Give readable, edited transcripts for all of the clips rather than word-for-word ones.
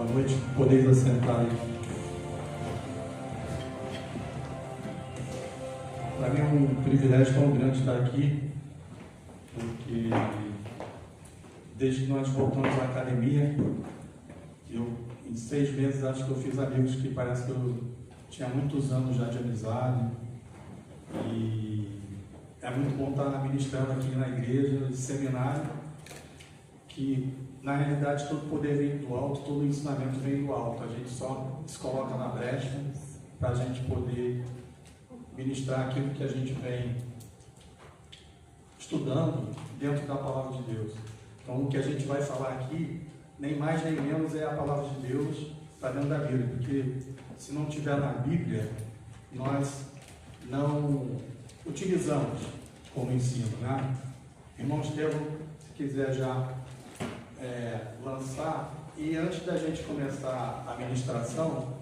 Boa noite, podeis assentar aí. Para mim é um privilégio tão grande estar aqui, porque desde que nós voltamos à academia, em 6 meses acho que eu fiz amigos que parece que eu tinha muitos anos já de amizade, e é muito bom estar ministrando aqui na igreja, de seminário, que na realidade todo poder vem do alto, todo ensinamento vem do alto, a gente só se coloca na brecha para a gente poder ministrar aquilo que a gente vem estudando dentro da palavra de Deus. Então o que a gente vai falar aqui, nem mais nem menos, é a palavra de Deus para dentro da Bíblia, porque se não tiver na Bíblia, nós não utilizamos como ensino, né? Irmão Estevão, se quiser já lançar. E antes da gente começar a ministração,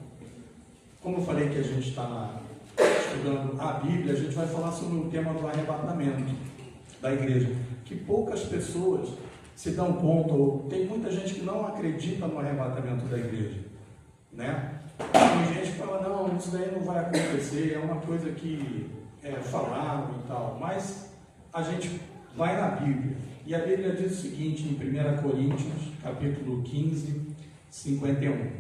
como eu falei que a gente está estudando a Bíblia, a gente vai falar sobre o tema do arrebatamento da igreja, que poucas pessoas se dão conta, ou tem muita gente que não acredita no arrebatamento da igreja, né? Tem gente que fala, não, isso daí não vai acontecer, é uma coisa que falaram e tal, mas a gente vai na Bíblia, e a Bíblia diz o seguinte, em 1 Coríntios, capítulo 15, 51.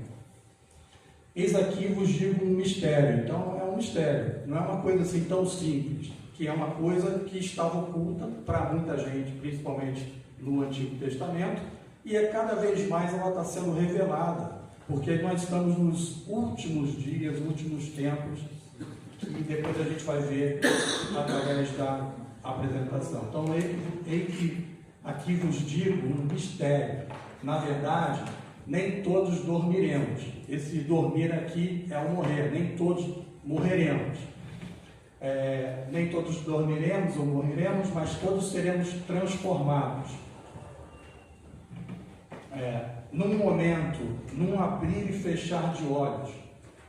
Eis aqui vos digo um mistério. Então é um mistério, não é uma coisa assim tão simples, que é uma coisa que estava oculta para muita gente, principalmente no Antigo Testamento, e cada vez mais ela está sendo revelada, porque nós estamos nos últimos dias, últimos tempos, que depois a gente vai ver através da apresentação. Então, aqui vos digo um mistério. Na verdade, nem todos dormiremos. Esse dormir aqui é o morrer, nem todos morreremos. Nem todos dormiremos ou morreremos, mas todos seremos transformados. Num momento, num abrir e fechar de olhos,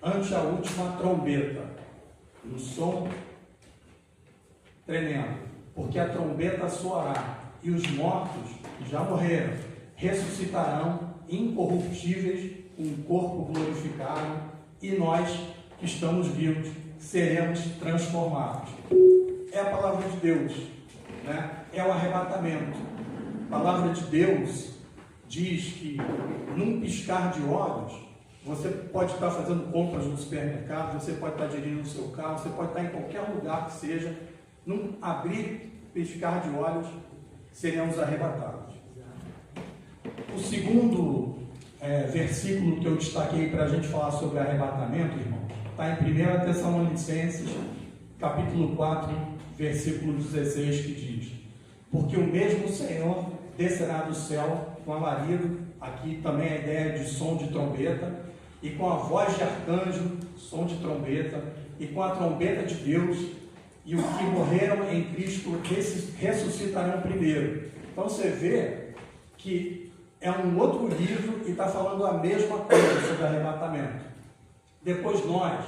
ante a última trombeta, um som tremendo, porque a trombeta soará, e os mortos que já morreram ressuscitarão incorruptíveis, com um corpo glorificado, e nós que estamos vivos seremos transformados. É a palavra de Deus, né? É o arrebatamento. A palavra de Deus diz que num piscar de olhos, você pode estar fazendo compras no supermercado, você pode estar dirigindo o seu carro, você pode estar em qualquer lugar que seja, num abrir, piscar de olhos, seremos arrebatados. O segundo versículo que eu destaquei para a gente falar sobre arrebatamento, irmão, está em 1 Tessalonicenses, capítulo 4, versículo 16, que diz: porque o mesmo Senhor descerá do céu com alarido, aqui também a ideia de som de trombeta, e com a voz de arcanjo, som de trombeta, e com a trombeta de Deus, e os que morreram em Cristo ressuscitarão primeiro. Então você vê que é um outro livro e está falando a mesma coisa sobre arrebatamento. Depois nós,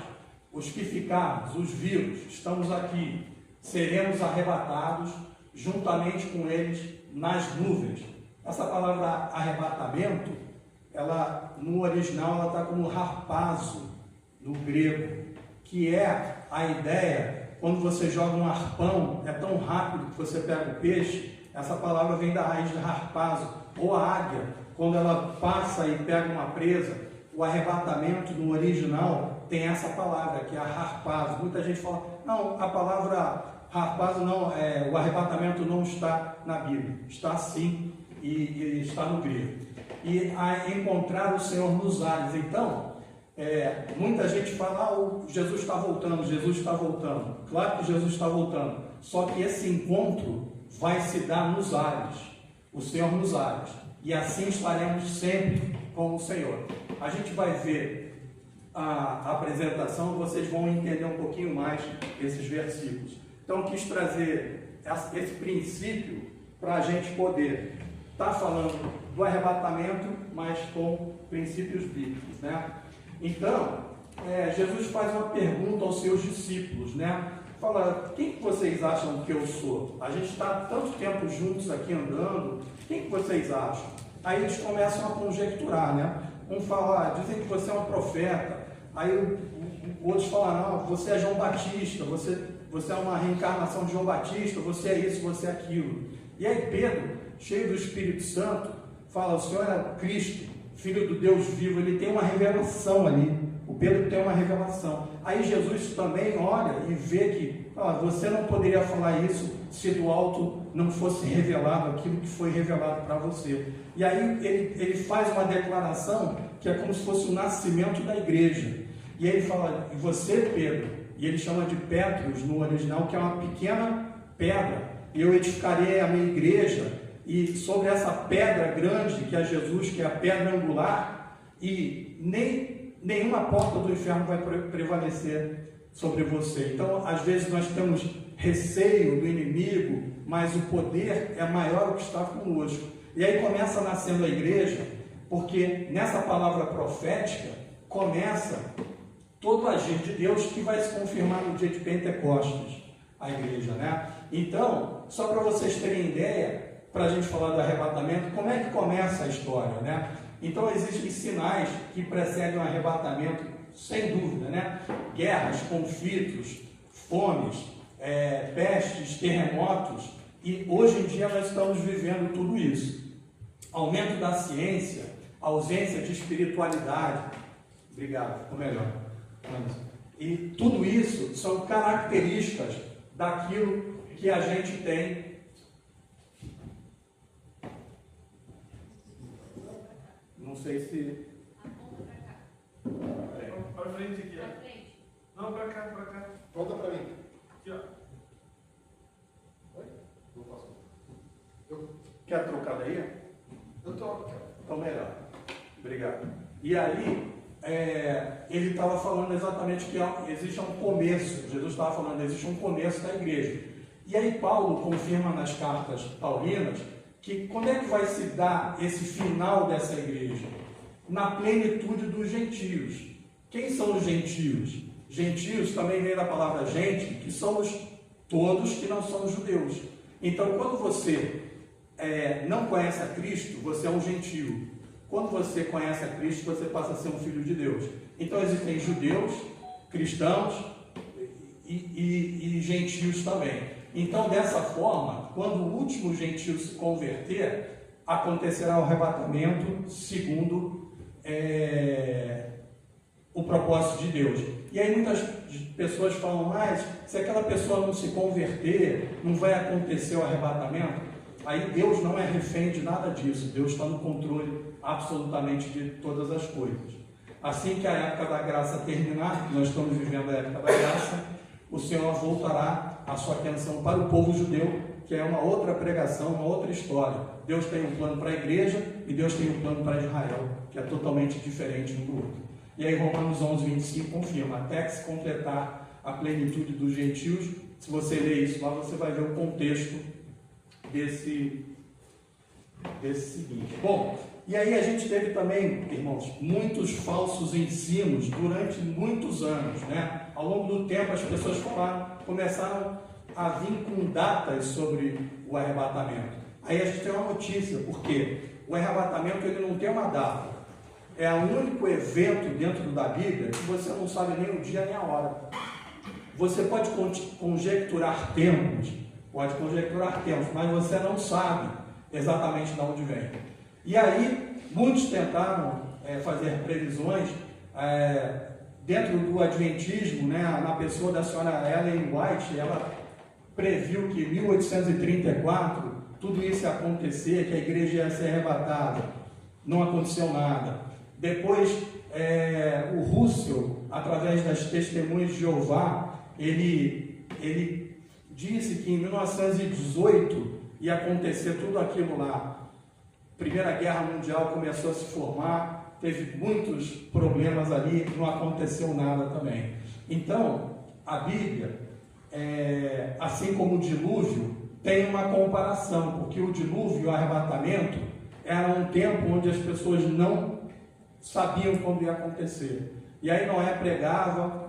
os que ficarmos, os vivos, estamos aqui, seremos arrebatados juntamente com eles nas nuvens. Essa palavra arrebatamento, ela no original ela está como harpazo, no grego, que é a ideia, quando você joga um arpão, é tão rápido que você pega o peixe. Essa palavra vem da raiz de harpazo, ou a águia, quando ela passa e pega uma presa. O arrebatamento no original tem essa palavra, que é a harpazo. Muita gente fala, não, a palavra harpazo não, o arrebatamento não está na Bíblia. Está sim, e está no grego. E a encontrar o Senhor nos ares. Então, muita gente fala, Jesus está voltando, Jesus está voltando. Claro que Jesus está voltando, só que esse encontro vai se dar nos ares, o Senhor nos ares, e assim estaremos sempre com o Senhor. A gente vai ver a apresentação, vocês vão entender um pouquinho mais esses versículos. Então, eu quis trazer esse princípio para a gente poder estar falando do arrebatamento, mas com princípios bíblicos, né? Então, Jesus faz uma pergunta aos seus discípulos, né? Fala, quem que vocês acham que eu sou? A gente está tanto tempo juntos aqui andando, quem que vocês acham? Aí eles começam a conjecturar, né? Um fala, dizem que você é um profeta. Aí outros falam, não, você é João Batista, você é uma reencarnação de João Batista, você é isso, você é aquilo. E aí Pedro, cheio do Espírito Santo, fala, o Senhor é Cristo, Filho do Deus vivo. Ele tem uma revelação ali. O Pedro tem uma revelação. Aí Jesus também olha e vê que você não poderia falar isso se do alto não fosse revelado aquilo que foi revelado para você. E aí ele faz uma declaração que é como se fosse o nascimento da igreja. E aí ele fala, e você, Pedro, e ele chama de Petros no original, que é uma pequena pedra. Eu edificarei a minha igreja, e sobre essa pedra grande, que é Jesus, que é a pedra angular, e nenhuma porta do inferno vai prevalecer sobre você. Então, às vezes nós temos receio do inimigo, mas o poder é maior que está conosco. E aí começa nascendo a igreja, porque nessa palavra profética começa todo o agir de Deus que vai se confirmar no dia de Pentecostes, a igreja, né? Então, só para vocês terem ideia, para a gente falar do arrebatamento, como é que começa a história, né? Então, existem sinais que precedem o arrebatamento, sem dúvida, né? Guerras, conflitos, fomes, pestes, terremotos, e hoje em dia nós estamos vivendo tudo isso. Aumento da ciência, ausência de espiritualidade. Obrigado, ficou melhor. E tudo isso são características daquilo que a gente tem. Não sei se... Para frente aqui, ó. Não, para cá. Volta para mim. Aqui, ó. Oi? Não posso. Quer trocar daí? Eu toco. Então, melhor. Obrigado. E aí, ele estava falando exatamente que existe um começo. Jesus estava falando, existe um começo da igreja. E aí Paulo confirma nas cartas paulinas que quando é que vai se dar esse final dessa igreja? Na plenitude dos gentios. Quem são os gentios? Gentios também vem da palavra gente, que somos todos que não somos judeus. Então, quando você não conhece a Cristo, você é um gentio. Quando você conhece a Cristo, você passa a ser um filho de Deus. Então, existem judeus, cristãos e gentios também. Então, dessa forma, quando o último gentio se converter, acontecerá o arrebatamento segundo o propósito de Deus. E aí muitas pessoas falam, mas se aquela pessoa não se converter, não vai acontecer o arrebatamento? Aí Deus não é refém de nada disso. Deus está no controle absolutamente de todas as coisas. Assim que a época da graça terminar, nós estamos vivendo a época da graça, o Senhor voltará a sua atenção para o povo judeu, que é uma outra pregação, uma outra história. Deus tem um plano para a igreja e Deus tem um plano para Israel, que é totalmente diferente um do outro. E aí Romanos 11, 25 confirma, até que se completar a plenitude dos gentios. Se você ler isso lá, você vai ver o contexto desse seguinte. Bom, e aí a gente teve também, irmãos, muitos falsos ensinos durante muitos anos, né? Ao longo do tempo as pessoas começaram a vir com datas sobre o arrebatamento. Aí a gente tem uma notícia, porque o arrebatamento ele não tem uma data. É o único evento dentro da Bíblia que você não sabe nem o dia nem a hora. Você pode conjecturar tempos, mas você não sabe exatamente de onde vem. E aí, muitos tentaram fazer previsões dentro do Adventismo, né, na pessoa da senhora Ellen White. Ela previu que em 1834 tudo isso ia acontecer, que a igreja ia ser arrebatada. Não aconteceu nada. Depois, o Russell, através das Testemunhas de Jeová, ele disse que em 1918 ia acontecer tudo aquilo lá. Primeira Guerra Mundial começou a se formar, teve muitos problemas ali, não aconteceu nada também. Então, a Bíblia, assim como o dilúvio, tem uma comparação, porque o dilúvio e o arrebatamento era um tempo onde as pessoas não sabiam quando ia acontecer. E aí Noé pregava,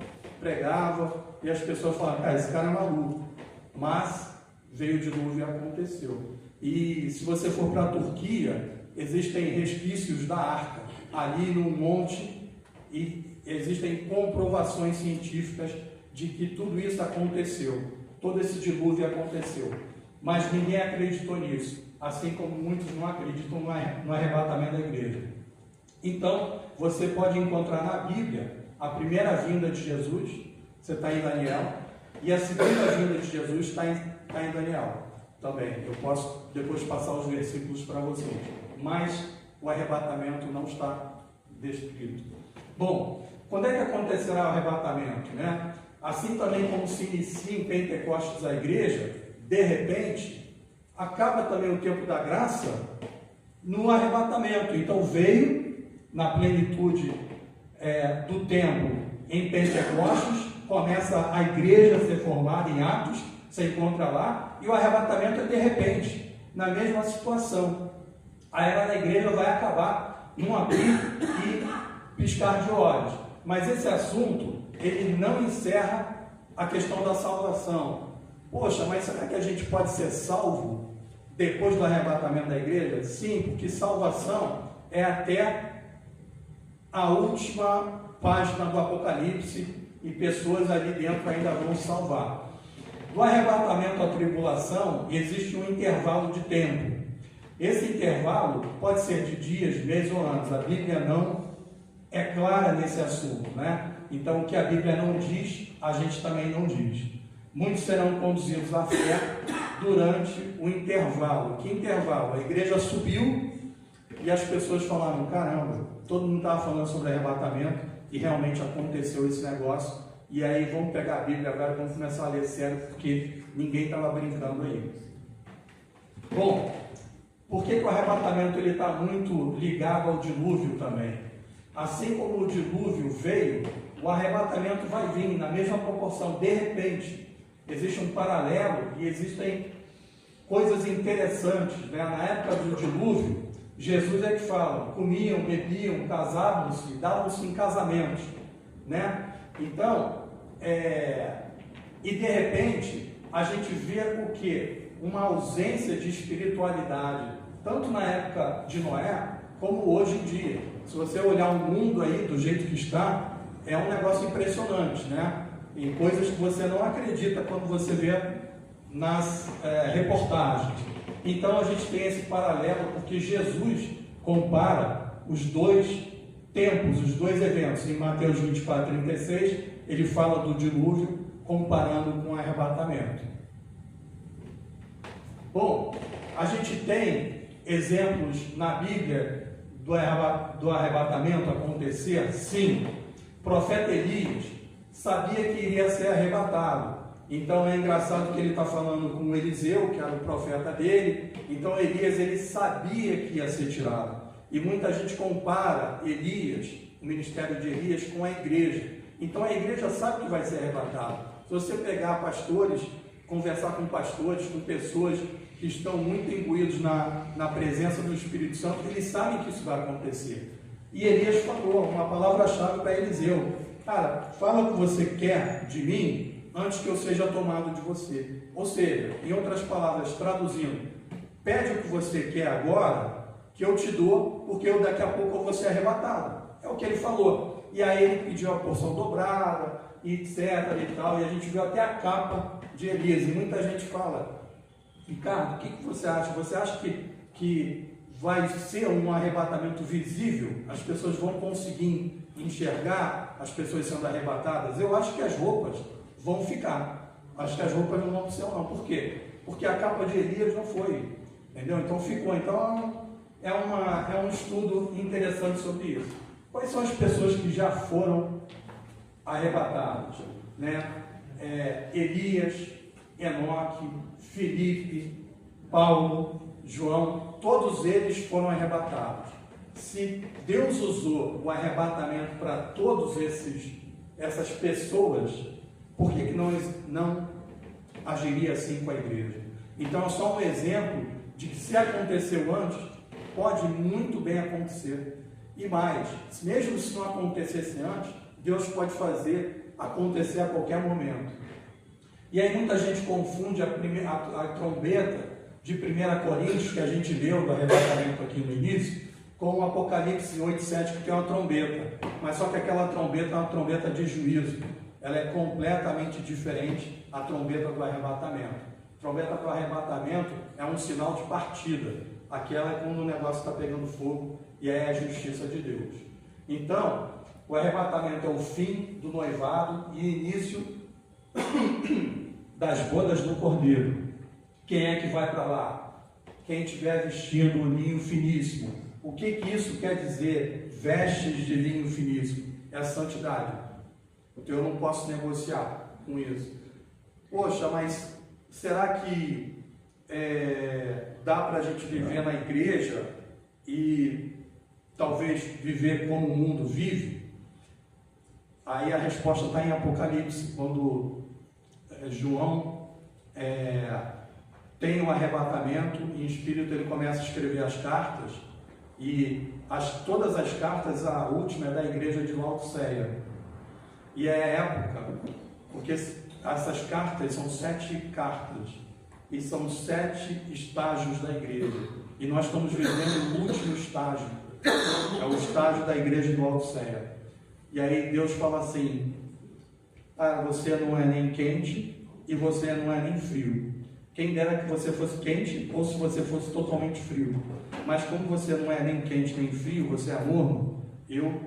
e as pessoas falavam, esse cara é maluco. Mas veio o dilúvio e aconteceu. E se você for para a Turquia, existem resquícios da arca ali no monte e existem comprovações científicas de que tudo isso aconteceu, todo esse dilúvio aconteceu, mas ninguém acreditou nisso, assim como muitos não acreditam no arrebatamento da igreja. Então, você pode encontrar na Bíblia a primeira vinda de Jesus, você está em Daniel, e a segunda vinda de Jesus está em Daniel também. Eu posso depois passar os versículos para vocês, mas o arrebatamento não está descrito. Bom, quando é que acontecerá o arrebatamento, né? Assim também como se inicia em Pentecostes a igreja, de repente, acaba também o tempo da graça no arrebatamento. Então veio na plenitude do tempo em Pentecostes, começa a igreja a ser formada em Atos, você encontra lá, e o arrebatamento é de repente, na mesma situação. A era da igreja vai acabar num abrir e piscar de olhos. Mas esse assunto, ele não encerra a questão da salvação. Poxa, mas será que a gente pode ser salvo depois do arrebatamento da igreja? Sim, porque salvação é até a última página do Apocalipse e pessoas ali dentro ainda vão salvar. Do arrebatamento à tribulação existe um intervalo de tempo. Esse intervalo pode ser de dias, meses ou anos. A Bíblia não é clara nesse assunto, né? Então, o que a Bíblia não diz, a gente também não diz. Muitos serão conduzidos à fé durante o intervalo. Que intervalo? A igreja subiu e as pessoas falaram, caramba, todo mundo estava falando sobre arrebatamento e realmente aconteceu esse negócio. E aí vamos pegar a Bíblia agora e vamos começar a ler sério, porque ninguém estava brincando aí. Bom, por que o arrebatamento está muito ligado ao dilúvio também? Assim como o dilúvio veio, o arrebatamento vai vir na mesma proporção, de repente. Existe um paralelo e existem coisas interessantes, né? Na época do dilúvio, Jesus é que fala, comiam, bebiam, casavam-se, davam-se em casamentos, né? Então, e de repente, a gente vê o quê? Uma ausência de espiritualidade, tanto na época de Noé, como hoje em dia. Se você olhar o mundo aí do jeito que está, é um negócio impressionante, né? Em coisas que você não acredita quando você vê nas reportagens. Então a gente tem esse paralelo, porque Jesus compara os dois tempos, os dois eventos. Em Mateus 24, 36, ele fala do dilúvio, comparando com o arrebatamento. Bom, a gente tem exemplos na Bíblia do arrebatamento acontecer? Sim. O profeta Elias sabia que iria ser arrebatado. Então é engraçado que ele está falando com Eliseu, que era o profeta dele. Então Elias, ele sabia que ia ser tirado. E muita gente compara Elias, o ministério de Elias, com a igreja. Então a igreja sabe que vai ser arrebatada. Se você pegar pastores, conversar com pastores, com pessoas que estão muito imbuídos na presença do Espírito Santo, eles sabem que isso vai acontecer. E Elias falou uma palavra-chave para Eliseu: cara, fala o que você quer de mim antes que eu seja tomado de você. Ou seja, em outras palavras, traduzindo, pede o que você quer agora, que eu te dou, porque eu daqui a pouco eu vou ser arrebatado. É o que ele falou. E aí ele pediu a porção dobrada, etc. e tal, e a gente viu até a capa de Elias. E muita gente fala, Ricardo, o que você acha? Você acha que vai ser um arrebatamento visível? As pessoas vão conseguir enxergar as pessoas sendo arrebatadas? Eu acho que as roupas vão ficar. Acho que as roupas não vão pro céu, não. Por quê? Porque a capa de Elias não foi. Entendeu? Então ficou. Então é um estudo interessante sobre isso. Quais são as pessoas que já foram arrebatadas? Né? Elias, Enoque, Filipe, Paulo, João, todos eles foram arrebatados. Se Deus usou o arrebatamento para todos essas pessoas, por que não agiria assim com a igreja? Então é só um exemplo de que se aconteceu antes, pode muito bem acontecer. E mais, mesmo se não acontecesse antes, Deus pode fazer acontecer a qualquer momento. E aí muita gente confunde a trombeta de 1 Coríntios, que a gente leu do arrebatamento aqui no início, com o Apocalipse 8:7, que é uma trombeta. Mas só que aquela trombeta é uma trombeta de juízo. Ela é completamente diferente da trombeta do arrebatamento. A trombeta do arrebatamento é um sinal de partida. Aquela é quando o negócio está pegando fogo e é a justiça de Deus. Então, o arrebatamento é o fim do noivado e início das bodas do Cordeiro. Quem é que vai para lá? Quem estiver vestindo o linho finíssimo. O que isso quer dizer? Vestes de linho finíssimo. É a santidade. Então eu não posso negociar com isso. Poxa, mas será que dá para a gente viver na igreja e talvez viver como o mundo vive? Aí a resposta está em Apocalipse, quando João tem um arrebatamento, em espírito ele começa a escrever as cartas, e todas as cartas, a última é da igreja de Laodiceia, e é a época, porque essas cartas são 7 cartas, e são 7 estágios da igreja, e nós estamos vivendo o último estágio, é o estágio da igreja de Laodiceia. E aí Deus fala assim: você não é nem quente e você não é nem frio. Quem dera que você fosse quente ou se você fosse totalmente frio. Mas como você não é nem quente nem frio, você é morno, eu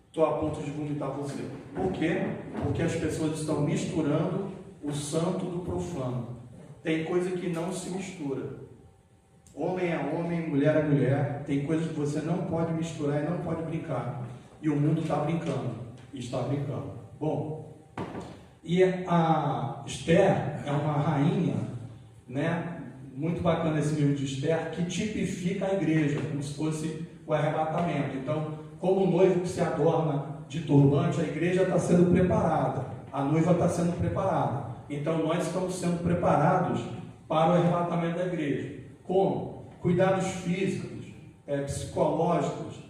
estou a ponto de vomitar você. Por quê? Porque as pessoas estão misturando o santo do profano. Tem coisa que não se mistura. Homem é homem, mulher é mulher. Tem coisas que você não pode misturar e não pode brincar. E o mundo está brincando. E está brincando. Bom, e a Esther é uma rainha, né? Muito bacana esse livro de Esther, que tipifica a igreja, como se fosse o arrebatamento. Então, como o noivo que se adorna de turbante, a igreja está sendo preparada, a noiva está sendo preparada. Então, nós estamos sendo preparados para o arrebatamento da igreja. Como? Cuidados físicos, psicológicos.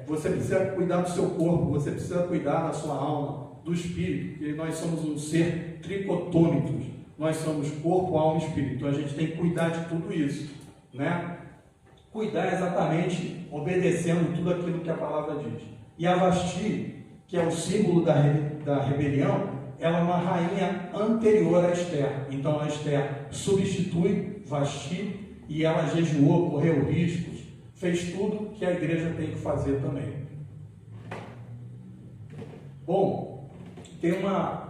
Você precisa cuidar do seu corpo, você precisa cuidar da sua alma, do espírito, porque nós somos um ser tricotômicos. Nós somos corpo, alma e espírito. Então a gente tem que cuidar de tudo isso, né? Cuidar exatamente obedecendo tudo aquilo que a palavra diz. E a Vasti, que é o símbolo da rebelião, ela é uma rainha anterior a Esther. Então a Esther substitui Vasti e ela jejuou, correu riscos, fez tudo que a igreja tem que fazer também. Bom, tem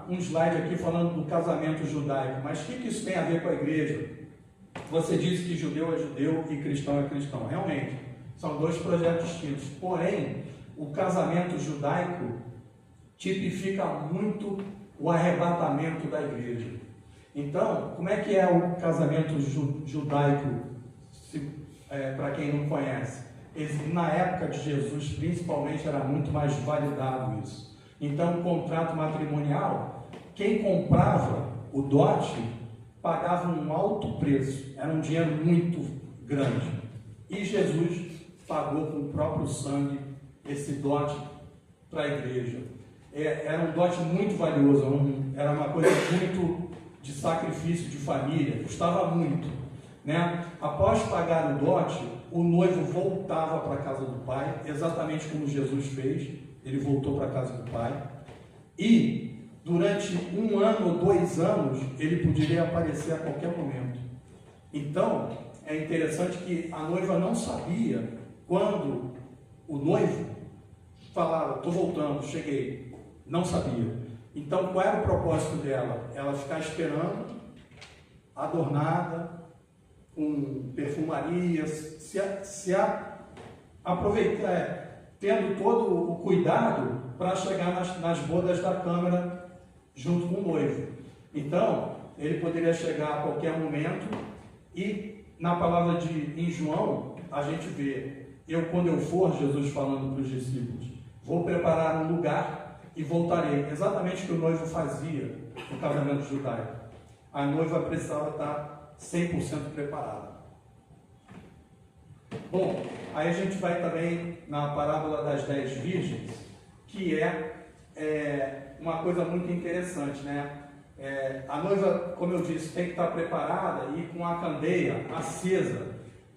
um slide aqui falando do casamento judaico, mas o que isso tem a ver com a igreja? Você disse que judeu é judeu e cristão é cristão. Realmente, são 2 projetos distintos. Porém, o casamento judaico tipifica muito o arrebatamento da igreja. Então, como é que é o casamento judaico, para quem não conhece? Na época de Jesus, principalmente, era muito mais validado isso. Então, o contrato matrimonial, quem comprava o dote pagava um alto preço, era um dinheiro muito grande. E Jesus pagou com o próprio sangue esse dote para a igreja. Era um dote muito valioso, era uma coisa muito de sacrifício de família, custava muito, né? Após pagar o dote, o noivo voltava para a casa do pai, exatamente como Jesus fez. Ele voltou para a casa do pai, e durante 1 ano ou 2 anos, ele poderia aparecer a qualquer momento. Então, é interessante que a noiva não sabia quando o noivo falava: estou voltando, cheguei. Não sabia. Então, qual era o propósito dela? Ela ficar esperando, adornada, com perfumaria, aproveitar, tendo todo o cuidado para chegar nas bodas da câmara junto com o noivo. Então, ele poderia chegar a qualquer momento, e na palavra em João, a gente vê: quando eu for, Jesus falando para os discípulos, vou preparar um lugar e voltarei. Exatamente o que o noivo fazia no casamento judaico. A noiva precisava estar 100% preparada. Bom, aí a gente vai também na parábola das 10 virgens, que é uma coisa muito interessante, né? A noiva, como eu disse, tem que estar preparada e com a candeia acesa.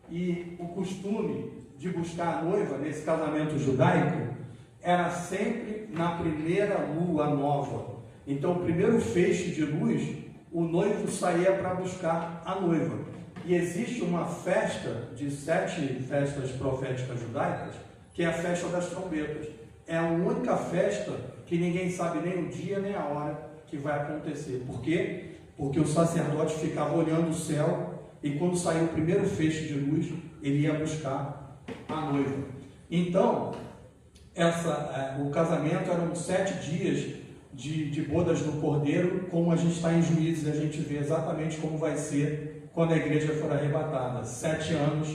E o costume de buscar a noiva nesse casamento judaico era sempre na primeira lua nova. Então, o primeiro feixe de luz, o noivo saía para buscar a noiva. E existe uma festa de 7 festas proféticas judaicas, que é a festa das trombetas. É a única festa que ninguém sabe nem o dia nem a hora que vai acontecer. Por quê? Porque o sacerdote ficava olhando o céu e quando saiu o primeiro feixe de luz, ele ia buscar a noiva. Então, o casamento eram 7 dias de bodas do Cordeiro, como a gente está em Juízes, a gente vê exatamente como vai ser quando a igreja for arrebatada. 7 anos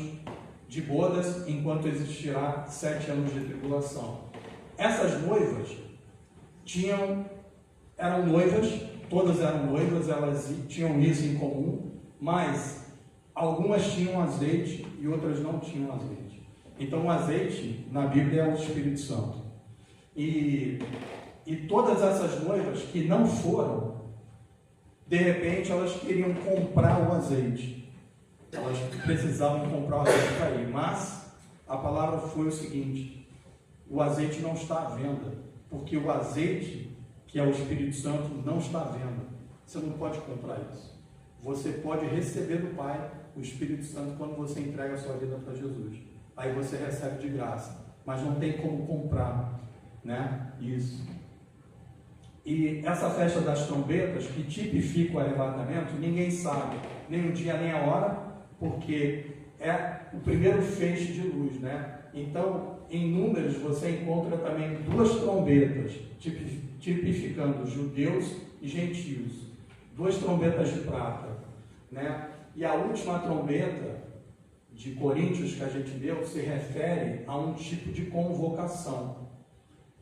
de bodas, enquanto existirá 7 anos de tribulação. Essas noivas eram noivas, todas eram noivas, elas tinham isso em comum, mas algumas tinham azeite e outras não tinham azeite. Então o azeite na Bíblia é o Espírito Santo. E todas essas noivas que não foram, de repente elas queriam comprar o azeite. Elas precisavam comprar o azeite para ir. Mas a palavra foi o seguinte: o azeite não está à venda, porque o azeite, que é o Espírito Santo, não está à venda. Você não pode comprar isso. Você pode receber do Pai o Espírito Santo quando você entrega a sua vida para Jesus. Aí você recebe de graça, mas não tem como comprar, né? Isso. E essa festa das trombetas, que tipifica o arrebatamento, ninguém sabe nem o dia nem a hora, porque é o primeiro feixe de luz, né? Então, em Números, você encontra também 2 trombetas, tipificando judeus e gentios. 2 trombetas de prata, né? E a última trombeta de Coríntios que a gente leu se refere a um tipo de convocação.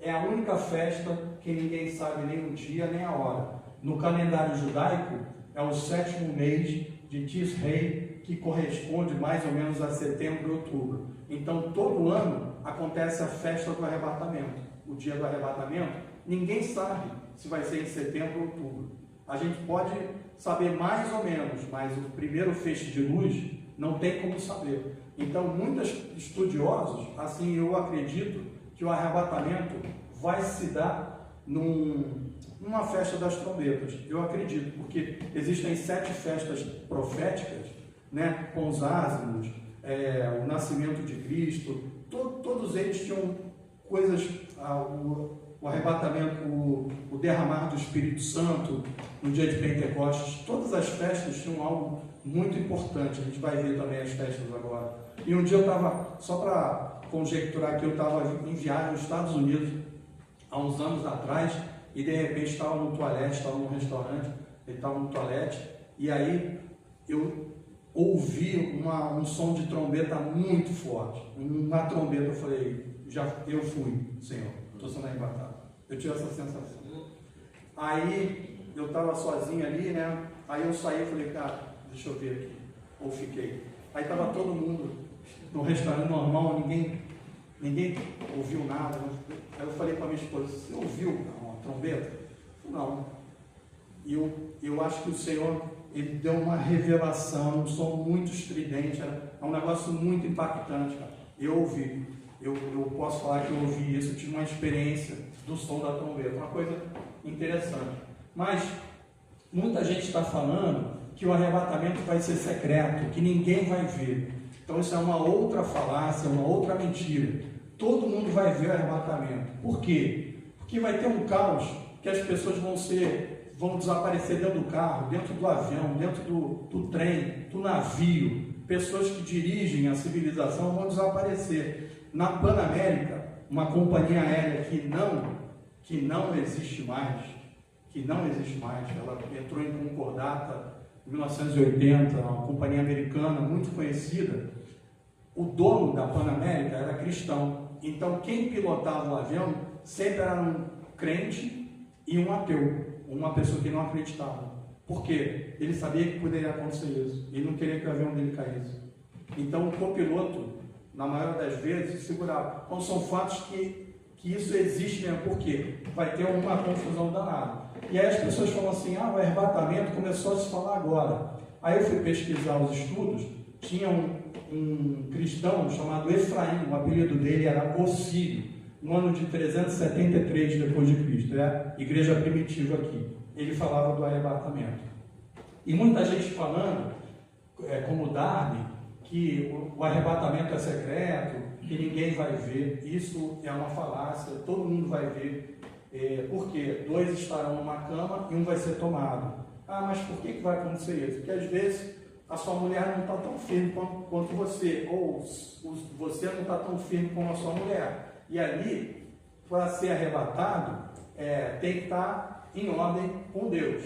É a única festa que ninguém sabe nem o dia nem a hora. No calendário judaico, é o 7º mês de Tisrei, que corresponde mais ou menos a setembro e outubro. Então, todo ano acontece a festa do arrebatamento. O dia do arrebatamento, ninguém sabe se vai ser em setembro ou outubro. A gente pode saber mais ou menos, mas o primeiro feixe de luz não tem como saber. Então, muitos estudiosos, assim eu acredito, que o arrebatamento vai se dar numa festa das trombetas. Eu acredito, porque existem 7 festas proféticas, né, com os ázimos, o nascimento de Cristo, todos eles tinham coisas, o arrebatamento, o derramar do Espírito Santo no dia de Pentecostes. Todas as festas tinham algo muito importante. A gente vai ver também as festas agora. E um dia eu estava, só para conjecturar que eu estava em viagem nos Estados Unidos há uns anos atrás e de repente estava no toalete, estava num restaurante, ele estava no toalete e aí eu ouvi um som de trombeta muito forte, uma trombeta. Eu falei, eu fui, Senhor, estou sendo arrebatado. Eu tive essa sensação. Aí eu estava sozinho ali, né? Aí eu saí e falei, cara, deixa eu ver aqui. Ou fiquei. Aí estava todo mundo no restaurante normal, ninguém ouviu nada. Aí eu falei para minha esposa, você ouviu uma trombeta? Não. E eu acho que o Senhor, ele deu uma revelação, um som muito estridente, é um negócio muito impactante, cara. Eu ouvi, eu posso falar que eu ouvi isso, eu tive uma experiência do som da trombeta, uma coisa interessante. Mas muita gente está falando que o arrebatamento vai ser secreto, que ninguém vai ver. Então isso é uma outra falácia, uma outra mentira. Todo mundo vai ver o arrebatamento. Por quê? Porque vai ter um caos que as pessoas vão desaparecer dentro do carro, dentro do avião, dentro do trem, do navio. Pessoas que dirigem a civilização vão desaparecer. Na Panamérica, uma companhia aérea que não existe mais, ela entrou em concordata em 1980, uma companhia americana muito conhecida. O dono da Panamérica era cristão, então quem pilotava o avião sempre era um crente e um ateu, uma pessoa que não acreditava. Por quê? Ele sabia que poderia acontecer isso, ele não queria que o avião dele caísse. Então o copiloto, na maioria das vezes, segurava. Então são fatos que que isso existe mesmo, porque vai ter uma confusão danada. E aí as pessoas falam assim, o arrebatamento começou a se falar agora. Aí eu fui pesquisar os estudos, tinha um cristão chamado Efraim, o apelido dele era Osírio, no ano de 373 depois de Cristo, é a igreja primitiva aqui. Ele falava do arrebatamento. E muita gente falando, como Darwin, que o arrebatamento é secreto, que ninguém vai ver. Isso é uma falácia, todo mundo vai ver. Por quê? 2 estarão numa cama e um vai ser tomado. Mas por que vai acontecer isso? Porque às vezes a sua mulher não está tão firme quanto você, ou você não está tão firme como a sua mulher. E ali, para ser arrebatado, tem que estar em ordem com Deus,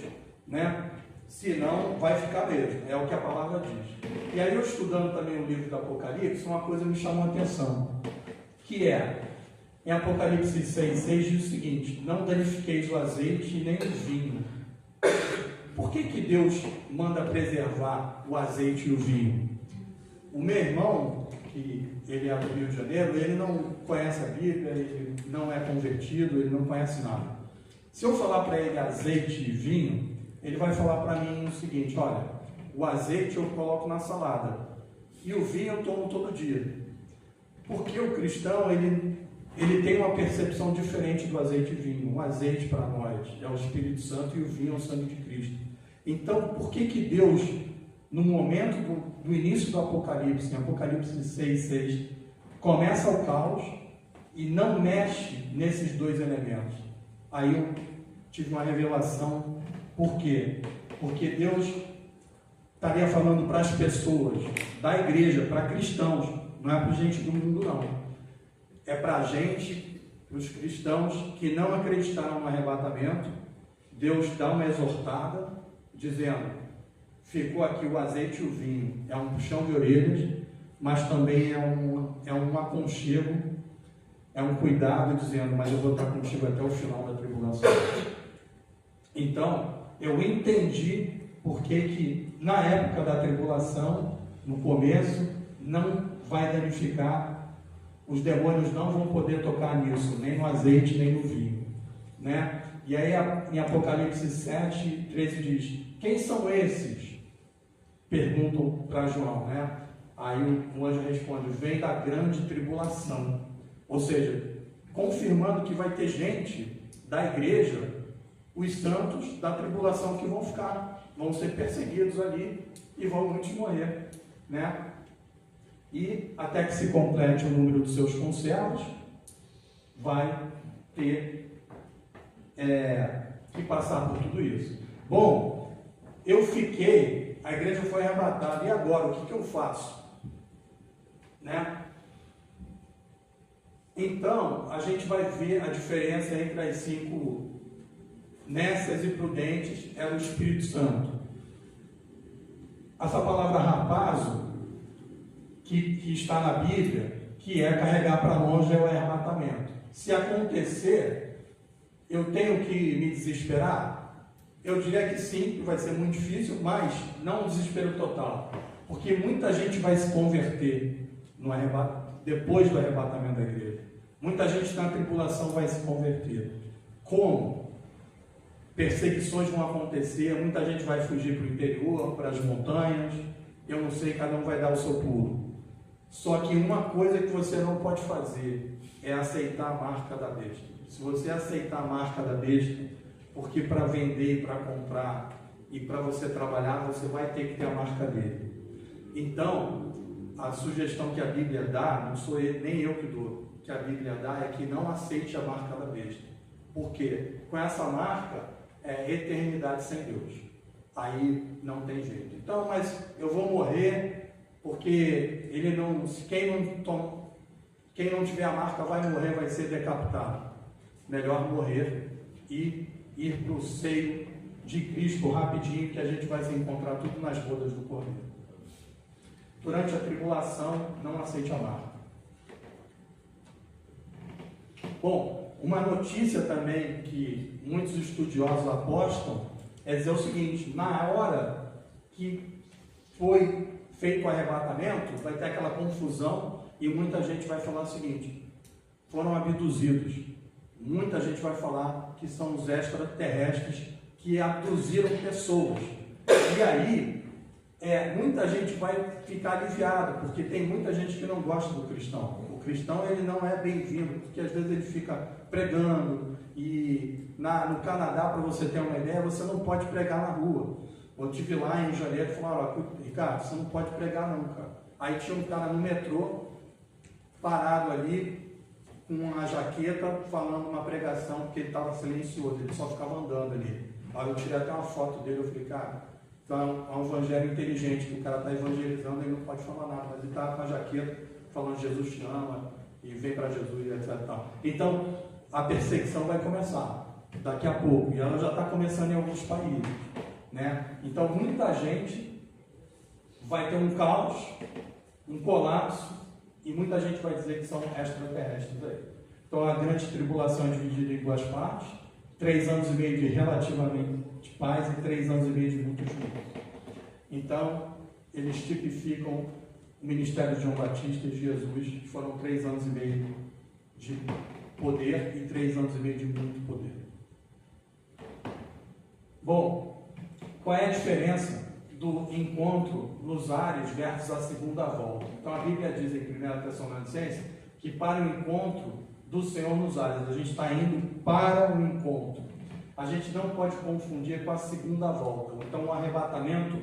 né? Senão vai ficar mesmo, é o que a palavra diz. E aí eu estudando também o livro do Apocalipse, uma coisa me chamou a atenção, que em Apocalipse 6,6 diz o seguinte: não danifiqueis o azeite nem o vinho. Por que Deus manda preservar o azeite e o vinho? O meu irmão, que ele é do Rio de Janeiro, ele não conhece a Bíblia, ele não é convertido, ele não conhece nada. Se eu falar para ele azeite e vinho, ele vai falar para mim o seguinte: olha, o azeite eu coloco na salada e o vinho eu tomo todo dia. Porque o cristão, ele tem uma percepção diferente do azeite e vinho. O azeite para nós é o Espírito Santo e o vinho é o sangue de Cristo. Então, por que Deus, no momento do início do Apocalipse, em Apocalipse 6,6, começa o caos e não mexe nesses 2 elementos? Aí eu tive uma revelação. Por quê? Porque Deus estaria falando para as pessoas da igreja, para cristãos, não é para gente do mundo não. É para a gente, para os cristãos que não acreditaram no arrebatamento. Deus dá uma exortada, dizendo: ficou aqui o azeite e o vinho. É um puxão de orelhas, mas também é um aconchego, é um cuidado, dizendo: mas eu vou estar contigo até o final da tribulação. Então, eu entendi por que na época da tribulação, no começo, não vai danificar, os demônios não vão poder tocar nisso, nem no azeite, nem no vinho, né? E aí em Apocalipse 7:13 diz: quem são esses? Perguntam para João, né? Aí o anjo responde: vem da grande tribulação. Ou seja, confirmando que vai ter gente da igreja, os santos da tribulação, que vão ser perseguidos ali e vão muitos morrer, né? E até que se complete o número dos seus conservos, vai ter que passar por tudo isso. Bom, a igreja foi arrebatada, e agora o que eu faço? Né? Então, a gente vai ver a diferença entre as 5 nécias e prudentes, é o Espírito Santo. Essa palavra rapazo, que está na Bíblia, que é carregar para longe, é o arrebatamento. Se acontecer, eu tenho que me desesperar? Eu diria que sim, que vai ser muito difícil, mas não um desespero total. Porque muita gente vai se converter depois do arrebatamento da igreja. Muita gente na tribulação vai se converter. Como? Perseguições vão acontecer, muita gente vai fugir para o interior, para as montanhas, eu não sei, cada um vai dar o seu pulo. Só que uma coisa que você não pode fazer é aceitar a marca da besta. Se você aceitar a marca da besta, porque para vender e para comprar e para você trabalhar, você vai ter que ter a marca dele. Então, a sugestão que a Bíblia dá, não sou nem eu que dou, que a Bíblia dá é que não aceite a marca da besta. Por quê? Com essa marca, é eternidade sem Deus. Aí não tem jeito. Então, mas eu vou morrer porque quem não tiver a marca vai morrer, vai ser decapitado. Melhor morrer e ir para o seio de Cristo rapidinho, que a gente vai se encontrar tudo nas bodas do Cordeiro. Durante a tribulação, não aceite a marca. Bom, uma notícia também que muitos estudiosos apostam é dizer o seguinte: na hora que foi feito o arrebatamento, vai ter aquela confusão e muita gente vai falar o seguinte: foram abduzidos. Muita gente vai falar que são os extraterrestres que abduziram pessoas. E aí, muita gente vai ficar aliviada, porque tem muita gente que não gosta do cristão. O cristão, ele não é bem-vindo, porque às vezes ele fica pregando, e no Canadá, para você ter uma ideia, você não pode pregar na rua. Eu estive lá em janeiro e falaram: Ricardo, você não pode pregar não, cara. Aí tinha um cara no metrô, parado ali, com uma jaqueta, falando uma pregação, porque ele estava silencioso, ele só ficava andando ali. Aí eu tirei até uma foto dele, eu falei: cara, então é um evangelho inteligente, que o cara está evangelizando, ele não pode falar nada, mas ele estava com a jaqueta, falando Jesus te ama, e vem para Jesus, e etc. Então, a perseguição vai começar, daqui a pouco, e ela já está começando em alguns países, né? Então, muita gente vai ter um caos, um colapso, e muita gente vai dizer que são extraterrestres aí. Então, a grande tribulação é dividida em duas partes: 3 anos e meio de relativamente paz e 3 anos e meio de muito juízo. Então, eles tipificam o ministério de João Batista e de Jesus, que foram 3 anos e meio de poder e 3 anos e meio de muito poder. Bom, qual é a diferença do encontro nos ares versus a segunda volta? Então, a Bíblia diz em 1 Tessalonicenses que para o encontro do Senhor nos ares, a gente está indo para o encontro. A gente não pode confundir com a segunda volta. Então, o arrebatamento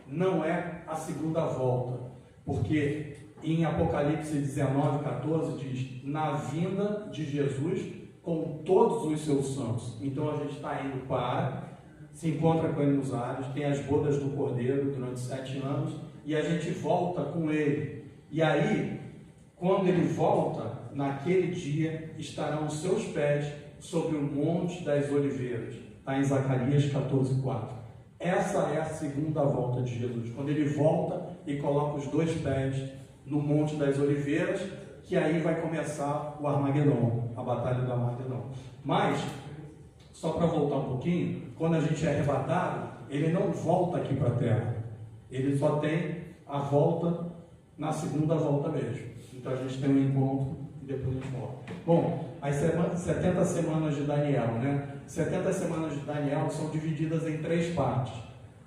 não é a segunda volta, porque em Apocalipse 19:14 diz: na vinda de Jesus com todos os seus santos. Então, a gente está indo se encontra com ele nos ares, tem as bodas do Cordeiro durante 7 anos, e a gente volta com ele. E aí, quando ele volta, naquele dia estarão os seus pés sobre o Monte das Oliveiras. Está em Zacarias 14:4. Essa é a segunda volta de Jesus, quando ele volta e coloca os 2 pés no Monte das Oliveiras, que aí vai começar o Armagedon, a batalha do Armagedon. Mas, só para voltar um pouquinho, quando a gente é arrebatado, ele não volta aqui para a terra, ele só tem a volta na segunda volta mesmo. Então a gente tem um encontro e depois a gente volta. Bom, as 70 semanas de Daniel, né? 70 semanas de Daniel são divididas em 3 partes: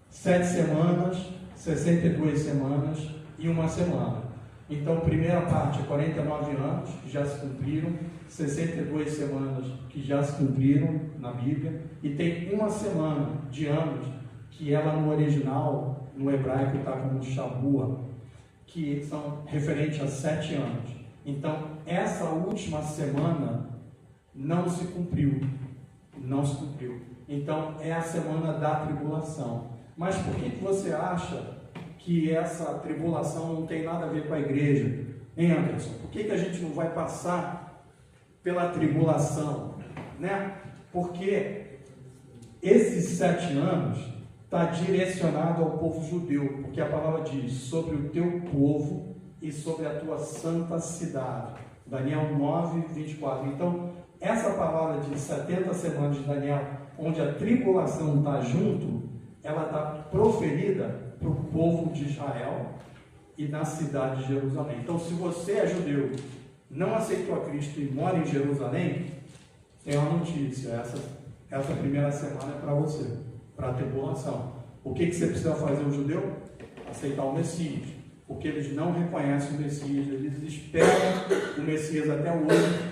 7 semanas, 62 semanas e 1 semana. Então, a primeira parte é 49 anos, que já se cumpriram, 62 semanas que já se cumpriram na Bíblia, e tem 1 semana de anos, que ela no original, no hebraico, está como Shavua, que são referentes a 7 anos. Então, essa última semana não se cumpriu. Não se cumpriu. Então, é a semana da tribulação. Mas por que você acha que essa tribulação não tem nada a ver com a igreja? Hein, Anderson? Por que a gente não vai passar pela tribulação? Né? Porque esses 7 anos está direcionado ao povo judeu, porque a palavra diz: sobre o teu povo e sobre a tua santa cidade. Daniel 9:24. Então, essa palavra de 70 semanas de Daniel, onde a tribulação está junto, ela está proferida para o povo de Israel e na cidade de Jerusalém. Então, se você é judeu, não aceitou a Cristo e mora em Jerusalém, tem uma notícia: essa primeira semana é para você, para a tribulação. O que você precisa fazer, o judeu? Aceitar o Messias, porque eles não reconhecem o Messias, eles esperam o Messias até hoje,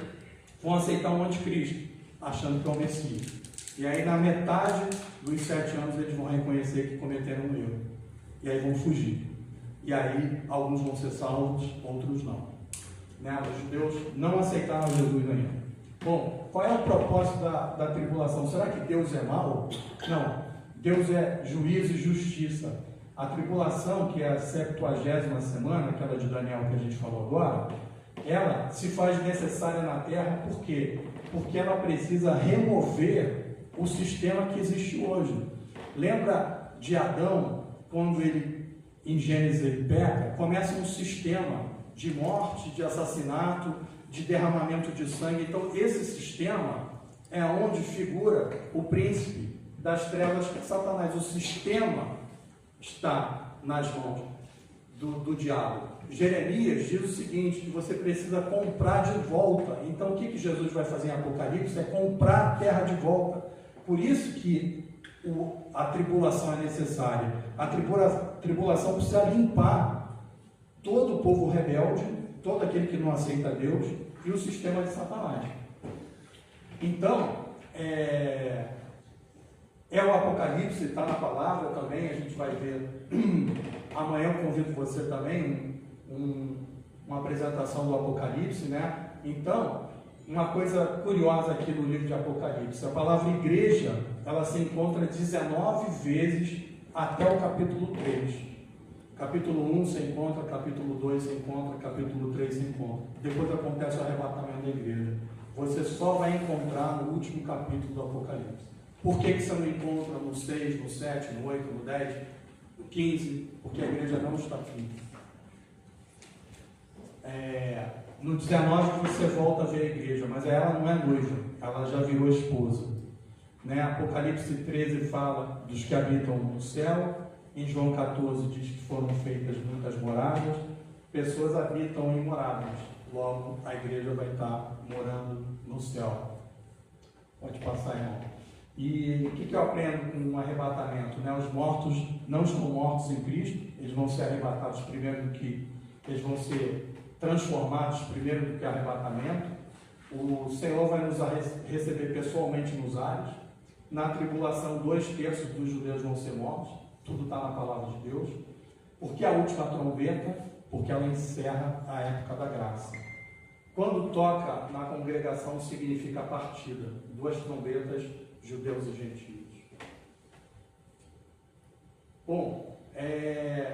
vão aceitar o anticristo, achando que é o Messias. E aí, na metade dos 7 anos, eles vão reconhecer que cometeram um erro, e aí vão fugir. E aí, alguns vão ser salvos, outros não. Né? Os judeus não aceitaram Jesus ainda. Bom, qual é o propósito da tribulação? Será que Deus é mau? Não. Deus é juízo e justiça. A tribulação, que é a 70ª semana, aquela de Daniel que a gente falou agora, ela se faz necessária na terra. Por quê? Porque ela precisa remover o sistema que existe hoje. Lembra de Adão, quando ele, em Gênesis, ele peca? Começa um sistema de morte, de assassinato, de derramamento de sangue. Então, esse sistema é onde figura o príncipe das trevas, que é Satanás. O sistema está nas mãos do diabo. Jeremias diz o seguinte, que você precisa comprar de volta. Então, o que Jesus vai fazer em Apocalipse? É comprar a terra de volta. Por isso que a tribulação é necessária. A tribulação precisa limpar todo o povo rebelde, todo aquele que não aceita Deus e o sistema de Satanás. Então, o Apocalipse, está na palavra também, a gente vai ver. Amanhã eu convido você também, uma apresentação do Apocalipse, né? Então, uma coisa curiosa aqui no livro de Apocalipse, a palavra igreja, ela se encontra 19 vezes até o capítulo 3. Capítulo 1 se encontra, capítulo 2 se encontra, capítulo 3 se encontra. Depois acontece o arrebatamento da igreja. Você só vai encontrar no último capítulo do Apocalipse. Por que você não encontra no 6, no 7, no 8, no 10, no 15? Porque a igreja não está aqui. No 19 você volta a ver a igreja, mas ela não é noiva, ela já virou esposa. Né? Apocalipse 13 fala dos que habitam no céu, em João 14 diz que foram feitas muitas moradas, pessoas habitam em moradas, logo a igreja vai estar morando no céu. Pode passar, irmão. E o que eu aprendo com o arrebatamento? Né? Os mortos não estão mortos em Cristo, eles vão ser arrebatados primeiro do que eles vão ser transformados primeiro do que arrebatamento. O Senhor vai nos receber pessoalmente nos ares. Na tribulação, 2/3 dos judeus vão ser mortos. Tudo está na palavra de Deus. Por que a última trombeta? Porque ela encerra a época da graça. Quando toca na congregação, significa a partida. 2 trombetas, judeus e gentios. Bom,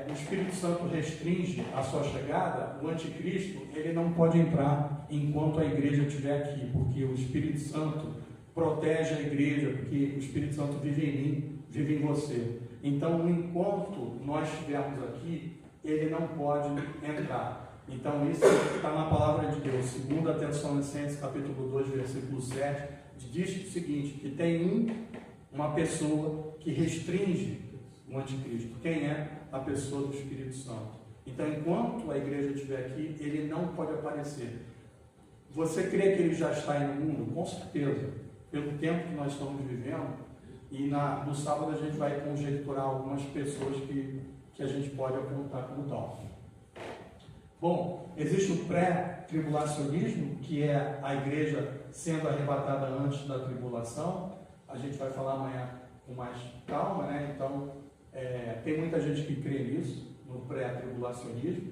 o Espírito Santo restringe a sua chegada. O anticristo, ele não pode entrar enquanto a igreja estiver aqui, porque o Espírito Santo protege a igreja, porque o Espírito Santo vive em mim, vive em você. Então, enquanto nós estivermos aqui, ele não pode entrar. Então, isso está na palavra de Deus. 2 Tessalonicenses, capítulo 2, versículo 7, diz o seguinte, que tem uma pessoa que restringe o anticristo. Quem é? A pessoa do Espírito Santo. Então, enquanto a igreja estiver aqui, ele não pode aparecer. Você crê que ele já está aí no mundo? Com certeza. Pelo tempo que nós estamos vivendo, e no sábado a gente vai conjecturar algumas pessoas que a gente pode apontar como tal. Bom, existe o pré-tribulacionismo, que é a igreja sendo arrebatada antes da tribulação. A gente vai falar amanhã com mais calma, né? Então, tem muita gente que crê nisso, no pré-tribulacionismo.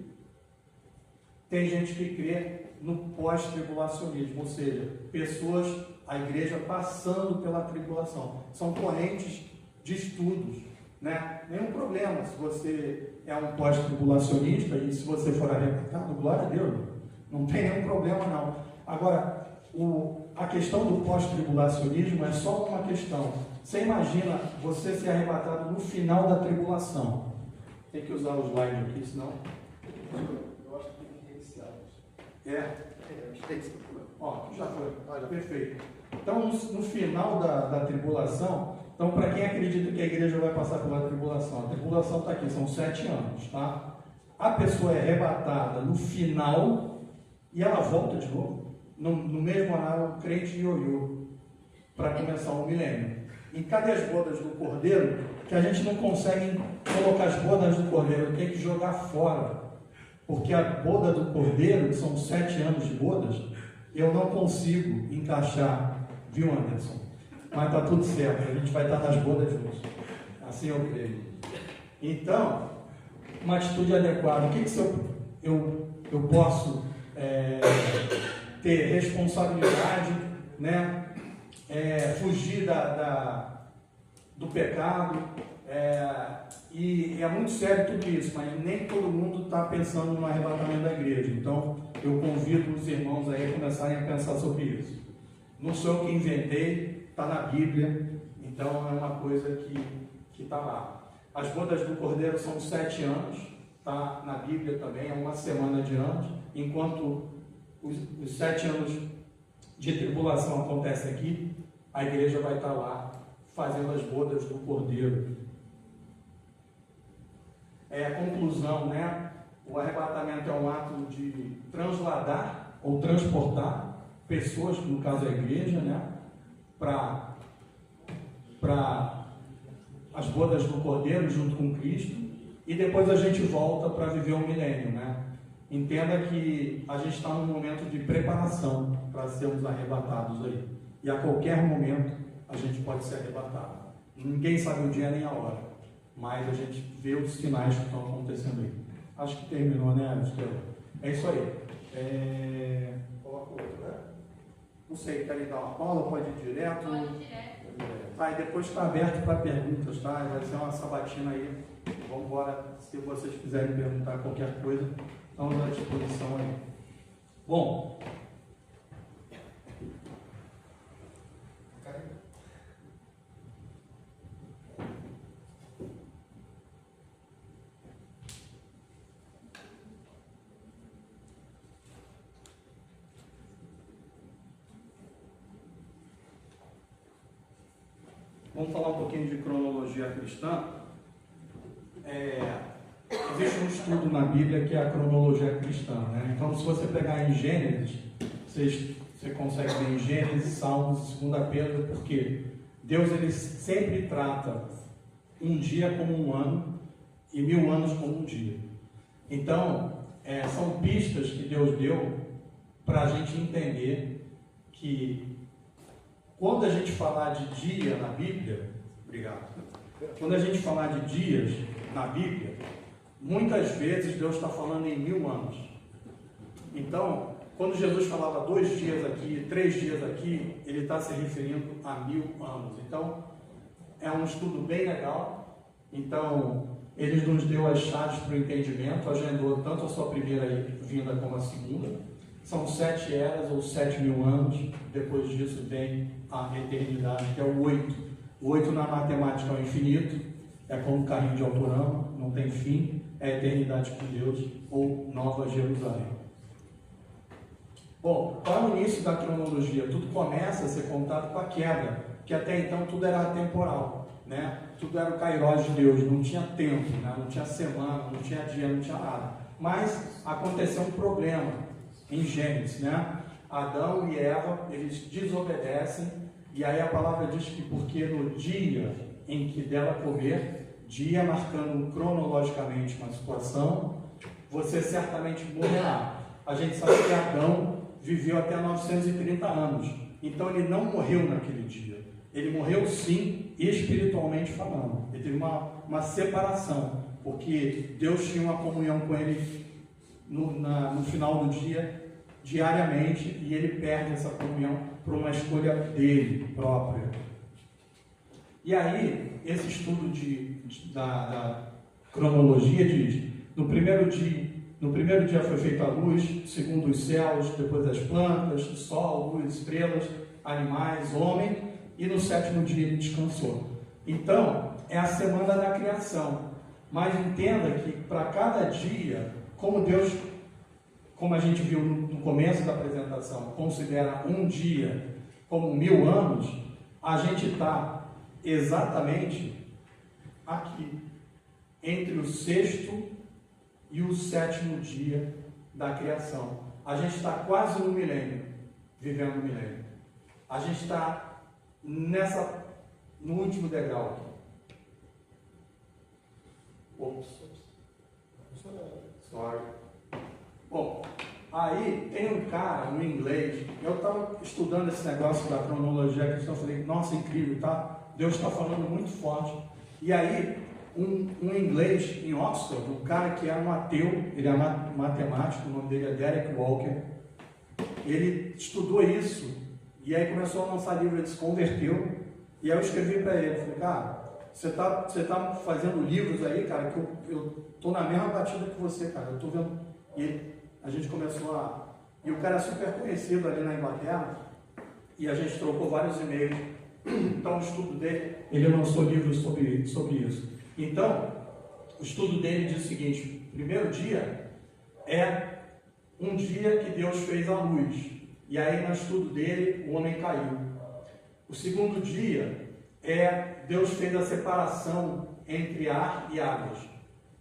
Tem gente que crê no pós-tribulacionismo, ou seja, pessoas, a igreja passando pela tribulação. São correntes de estudos, né? Nenhum problema se você é um pós-tribulacionista e se você for arrebatado, glória a Deus, não tem nenhum problema não. Agora, a questão do pós-tribulacionismo é só uma questão. Você imagina você ser arrebatado no final da tribulação. Tem que usar o slide aqui, senão... Eu acho que tem que reiniciar. Acho que tem que... Ó, já foi. Olha, perfeito. Então, no final da tribulação, então, para quem acredita que a igreja vai passar pela tribulação, a tribulação está aqui, são 7 anos, tá? A pessoa é arrebatada no final e ela volta de novo. No mesmo horário, o crente ioiô, para começar o milênio. E cadê as bodas do Cordeiro? Que a gente não consegue colocar as bodas do Cordeiro, tem que jogar fora. Porque a boda do Cordeiro, que são 7 anos de bodas, eu não consigo encaixar, viu, Anderson? Mas está tudo certo, a gente vai estar nas bodas juntos. Assim eu creio. Então, uma atitude adequada. O que eu posso ter responsabilidade, né? Fugir do pecado, e é muito sério tudo isso, mas nem todo mundo está pensando no arrebatamento da igreja. Então, eu convido os irmãos aí a começarem a pensar sobre isso. Não sou eu que inventei, está na Bíblia, então é uma coisa que está lá. As bodas do Cordeiro são 7 anos, está na Bíblia também, é uma semana de anos, enquanto os 7 anos de tribulação acontecem aqui, a igreja vai estar lá fazendo as bodas do Cordeiro. A conclusão, né? O arrebatamento é um ato de transladar ou transportar pessoas, no caso a igreja, né, para as bodas do Cordeiro junto com Cristo, e depois a gente volta para viver o milênio, né? Entenda que a gente está num momento de preparação para sermos arrebatados aí, e a qualquer momento a gente pode ser arrebatado. Ninguém sabe o dia nem a hora, mas a gente vê os sinais que estão acontecendo aí. Acho que terminou, né, Estela? É isso aí. Coloca o outro, né? Não sei, querem dar uma pausa? Pode ir direto? Pode ir direto. Tá, e depois está aberto para perguntas, tá? Vai ser uma sabatina aí. Vamos embora. Se vocês quiserem perguntar qualquer coisa, estamos à disposição aí. Bom. Vamos falar um pouquinho de cronologia cristã. Existe um estudo na Bíblia que é a cronologia cristã, né? Então, se você pegar em Gênesis, você consegue ver em Gênesis, Salmos e 2 Pedro, porque Deus ele sempre trata um dia como um ano e 1000 anos como um dia. Então, são pistas que Deus deu para a gente entender que quando a gente falar de dia na Bíblia, quando a gente falar de dias na Bíblia, muitas vezes Deus está falando em 1000 anos. Então, quando Jesus falava 2 dias aqui, 3 dias aqui, ele está se referindo a 1000 anos. Então, é um estudo bem legal. Então, ele nos deu as chaves para o entendimento, agendou tanto a sua primeira vinda como a segunda. São 7 eras ou 7.000 anos. Depois disso vem a eternidade, que é o 8. O 8 na matemática é o infinito, é como um carrinho de autorama, não tem fim, é a eternidade com Deus ou Nova Jerusalém. Bom, para o início da cronologia, tudo começa a ser contado com a queda, que até então tudo era atemporal, né? Tudo era o kairós de Deus, não tinha tempo, né? Não tinha semana, não tinha dia, não tinha nada. Mas aconteceu um problema em Gênesis, né? Adão e Eva, eles desobedecem, e aí a palavra diz que porque no dia em que dela comer, dia marcando cronologicamente uma situação, você certamente morrerá. A gente sabe que Adão viveu até 930 anos, então ele não morreu naquele dia. Ele morreu sim, espiritualmente falando. Ele teve uma separação, porque Deus tinha uma comunhão com ele no final do dia, diariamente, e ele perde essa comunhão por uma escolha dele própria. E aí, esse estudo da cronologia diz: no primeiro dia foi feita a luz, segundo os céus, depois as plantas, o sol, luz, estrelas, animais, homem, e no 7º dia ele descansou. Então, é a semana da criação. Mas entenda que para cada dia, como a gente viu no começo da apresentação, considera um dia como 1000 anos, a gente está exatamente aqui, entre o 6º e o 7º dia da criação. A gente está quase no milênio, vivendo o milênio. A gente está no último degrau aqui. Ops. Sorry. Bom, aí tem um cara no inglês, eu estava estudando esse negócio da cronologia cristã, eu falei, nossa, incrível, tá? Deus está falando muito forte. E aí, um inglês em Oxford, um cara que era um ateu, ele é matemático, o nome dele é Derek Walker, ele estudou isso, e aí começou a lançar livro, ele se converteu, e aí eu escrevi para ele, falei, cara, você tá fazendo livros aí, cara, que eu tô na mesma batida que você, cara, eu tô vendo, e a gente começou e o cara é super conhecido ali na Inglaterra, e a gente trocou vários e-mails. Então, o estudo dele, ele lançou livros sobre isso. Então, o estudo dele diz o seguinte: o primeiro dia é um dia que Deus fez a luz, e aí no estudo dele o homem caiu. O segundo dia é Deus fez a separação entre ar e águas,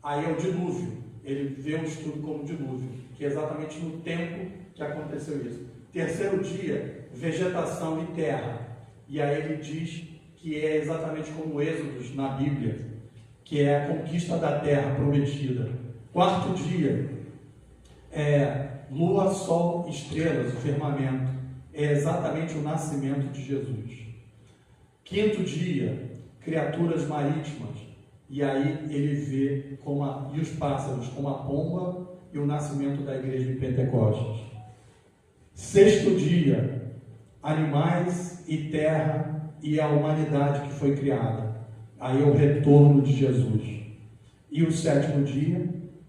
aí é o dilúvio. ele vê o estudo como dilúvio, que é exatamente no tempo que aconteceu isso. Terceiro dia, vegetação e terra. E aí ele diz que é exatamente como Êxodos na Bíblia, que é a conquista da terra prometida. Quarto dia, lua, sol, estrelas, o firmamento. É exatamente o nascimento de Jesus. Quinto dia, criaturas marítimas. E aí ele vê e os pássaros como a pomba e o nascimento da igreja de Pentecostes. Sexto dia, animais e terra e a humanidade que foi criada. Aí é o retorno de Jesus. E o sétimo dia,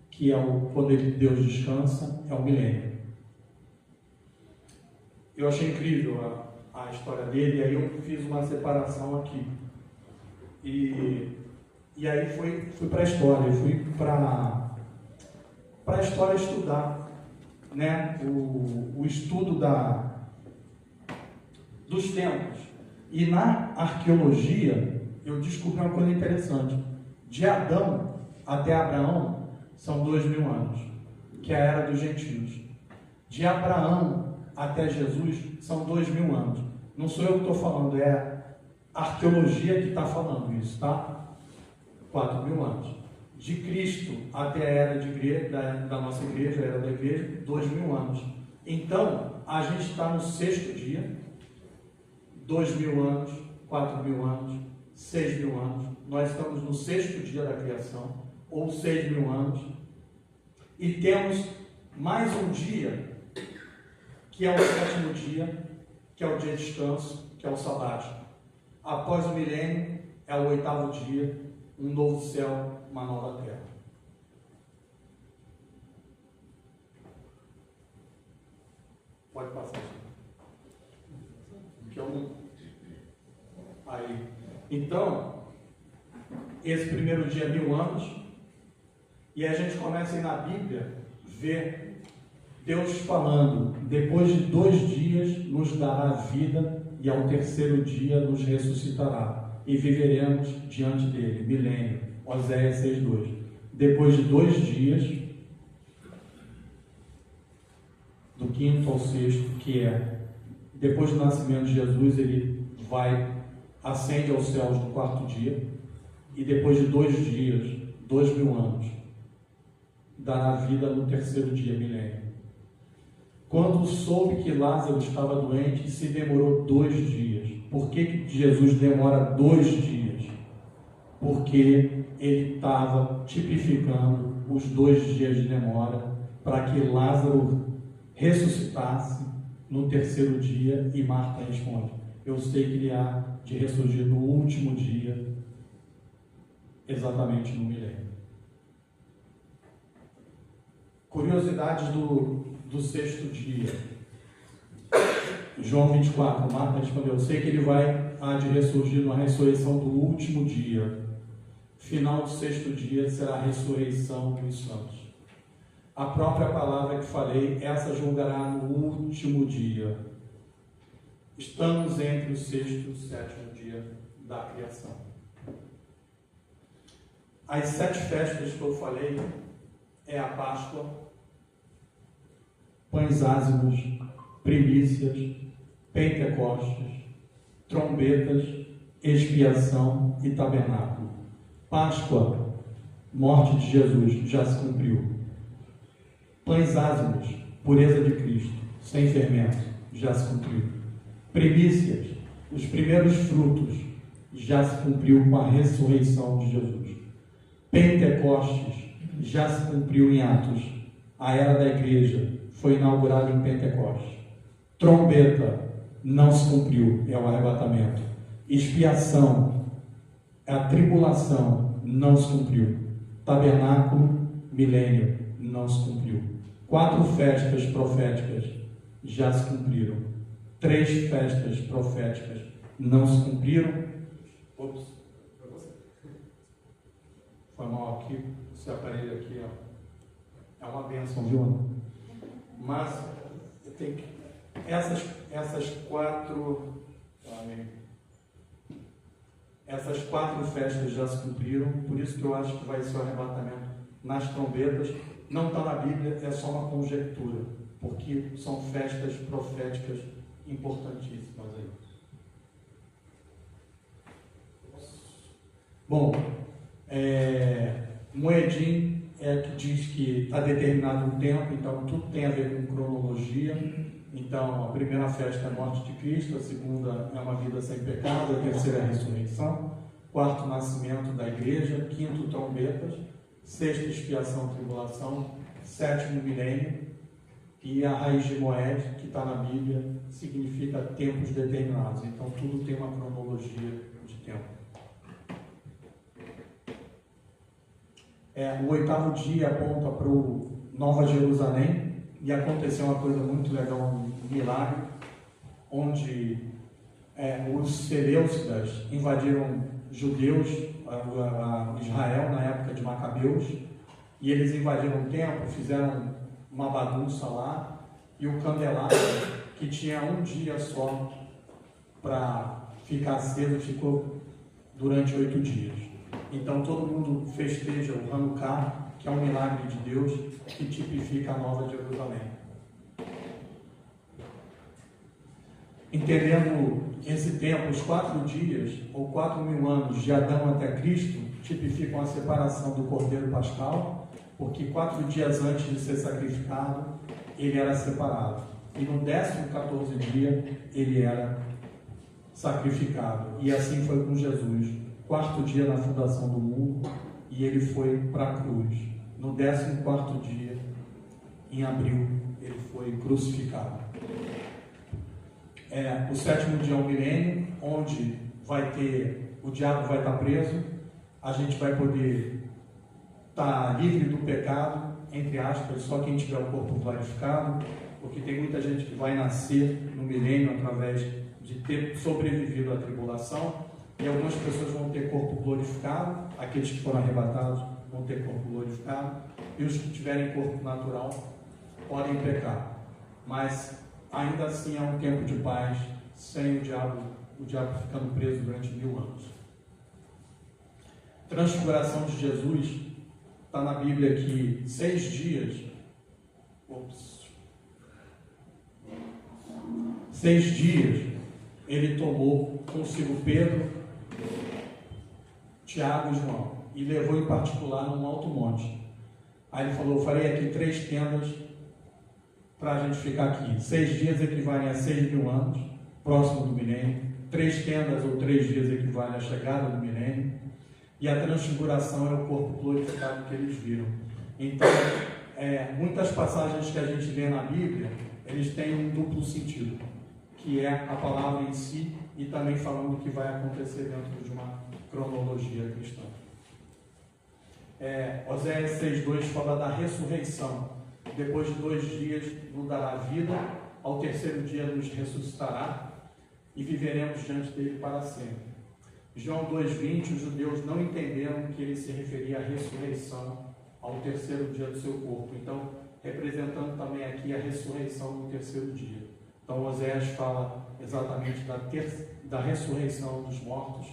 que é quando Deus descansa, é o milênio. Eu achei incrível a história dele, e aí eu fiz uma separação aqui. E aí fui para a história, fui para a história estudar, né, o estudo dos tempos. E na arqueologia eu descobri uma coisa interessante. De Adão até Abraão são 2000 anos, que é a era dos gentios. De Abraão até Jesus são 2000 anos. Não sou eu que estou falando, é a arqueologia que está falando isso, tá? 4000 anos. De Cristo até a era da nossa igreja, a era da igreja, 2000 anos. Então, a gente está no sexto dia, 2000 anos, 4000 anos, 6000 anos. Nós estamos no sexto dia da criação, ou 6000 anos. E temos mais um dia, que é o sétimo dia, que é o dia de descanso, que é o sabático. Após o milênio, é o oitavo dia, um novo céu, uma nova terra. Pode passar. Que eu não... Aí. Então, esse primeiro dia, 1000 anos, e a gente começa aí na Bíblia, ver Deus falando, depois de 2 dias nos dará vida, e ao terceiro dia nos ressuscitará, e viveremos diante dele, milênio, Oséias 6:2. Depois de 2 dias, do quinto ao sexto, que é depois do nascimento de Jesus, ele ascende aos céus no 4º dia, e depois de 2 dias, 2000 anos, dará vida no terceiro dia, milênio. Quando soube que Lázaro estava doente, se demorou 2 dias. Por que Jesus demora 2 dias? Porque ele estava tipificando os 2 dias de demora para que Lázaro ressuscitasse no terceiro dia. E Marta responde: eu sei que ele há de ressurgir no último dia, exatamente no milênio. Curiosidades do 6º dia. João 24, Marta respondeu: eu sei que ele há de ressurgir na ressurreição do último dia. Final do 6º dia será a ressurreição dos santos. A própria palavra que falei, essa julgará no último dia. Estamos entre o 6º e o 7º dia da criação. As 7 festas que eu falei é a Páscoa, pães ázimos, primícias, Pentecostes, trombetas, expiação e tabernáculo. Páscoa, morte de Jesus, já se cumpriu. Pães ázimos, pureza de Cristo, sem fermento, já se cumpriu. Primícias, os primeiros frutos, já se cumpriu com a ressurreição de Jesus. Pentecostes, já se cumpriu em Atos. A era da igreja foi inaugurada em Pentecostes. Trombeta, não se cumpriu, é o arrebatamento. Expiação, a tribulação, não se cumpriu. Tabernáculo, milênio, não se cumpriu. 4 festas proféticas já se cumpriram. 3 festas proféticas não se cumpriram. Ops, foi mal aqui, esse aparelho aqui, ó. É uma bênção, viu? Mas eu tenho que... Essas 4 festas já se cumpriram, por isso que eu acho que vai ser o arrebatamento nas trombetas, não está na Bíblia, é só uma conjectura, porque são festas proféticas importantíssimas aí. Bom, Moedim que diz que está determinado um tempo, então tudo tem a ver com cronologia. Então, a primeira festa é a morte de Cristo, a segunda é uma vida sem pecado, a terceira é a ressurreição, quarto, nascimento da igreja, quinto, trombetas, sexto, expiação, tribulação, sétimo, milênio, e a raiz de Moed, que está na Bíblia, significa tempos determinados. Então, tudo tem uma cronologia de tempo. O oitavo dia aponta para o Nova Jerusalém, e aconteceu uma coisa muito legal, um milagre, onde os Seleucidas invadiram judeus, Israel, na época de Macabeus, e eles invadiram o templo, fizeram uma bagunça lá, e o candelabro, que tinha um dia só para ficar aceso, ficou durante 8 dias. Então todo mundo festeja o Hanukkah, que é um milagre de Deus, que tipifica a Nova Jerusalém. Entendendo esse tempo, os 4 dias, ou 4.000 anos de Adão até Cristo, tipificam a separação do Cordeiro Pascal, porque 4 dias antes de ser sacrificado, ele era separado. E no 14º dia, ele era sacrificado. E assim foi com Jesus. 4º dia na fundação do mundo, e ele foi para a cruz. No 14º dia, em abril, ele foi crucificado. O 7º dia é o milênio, onde o diabo vai estar preso, a gente vai poder estar livre do pecado, entre aspas, só quem tiver o corpo glorificado, porque tem muita gente que vai nascer no milênio através de ter sobrevivido à tribulação, e algumas pessoas vão ter corpo glorificado, aqueles que foram arrebatados vão ter corpo glorificado, e os que tiverem corpo natural podem pecar. Mas ainda assim é um tempo de paz, sem o diabo ficando preso durante 1000 anos. Transfiguração de Jesus, está na Bíblia que 6 dias, 6 dias, ele tomou consigo Pedro, Tiago e João, e levou em particular num alto monte. Aí ele falou: eu farei aqui 3 tendas para a gente ficar aqui. 6 dias equivalem a 6.000 anos, próximo do milênio. 3 tendas ou 3 dias equivalem à chegada do milênio. E a transfiguração é o corpo glorificado que eles viram. Então, muitas passagens que a gente lê na Bíblia, eles têm um duplo sentido, que é a palavra em si e também falando o que vai acontecer dentro de uma cronologia cristã. Oséias 6,2 fala da ressurreição. Depois de 2 dias nos dará vida, ao terceiro dia nos ressuscitará e viveremos diante dele para sempre. João 2,20, os judeus não entenderam que ele se referia à ressurreição ao terceiro dia do seu corpo. Então, representando também aqui a ressurreição no terceiro dia. Então, Oséias fala exatamente da ressurreição dos mortos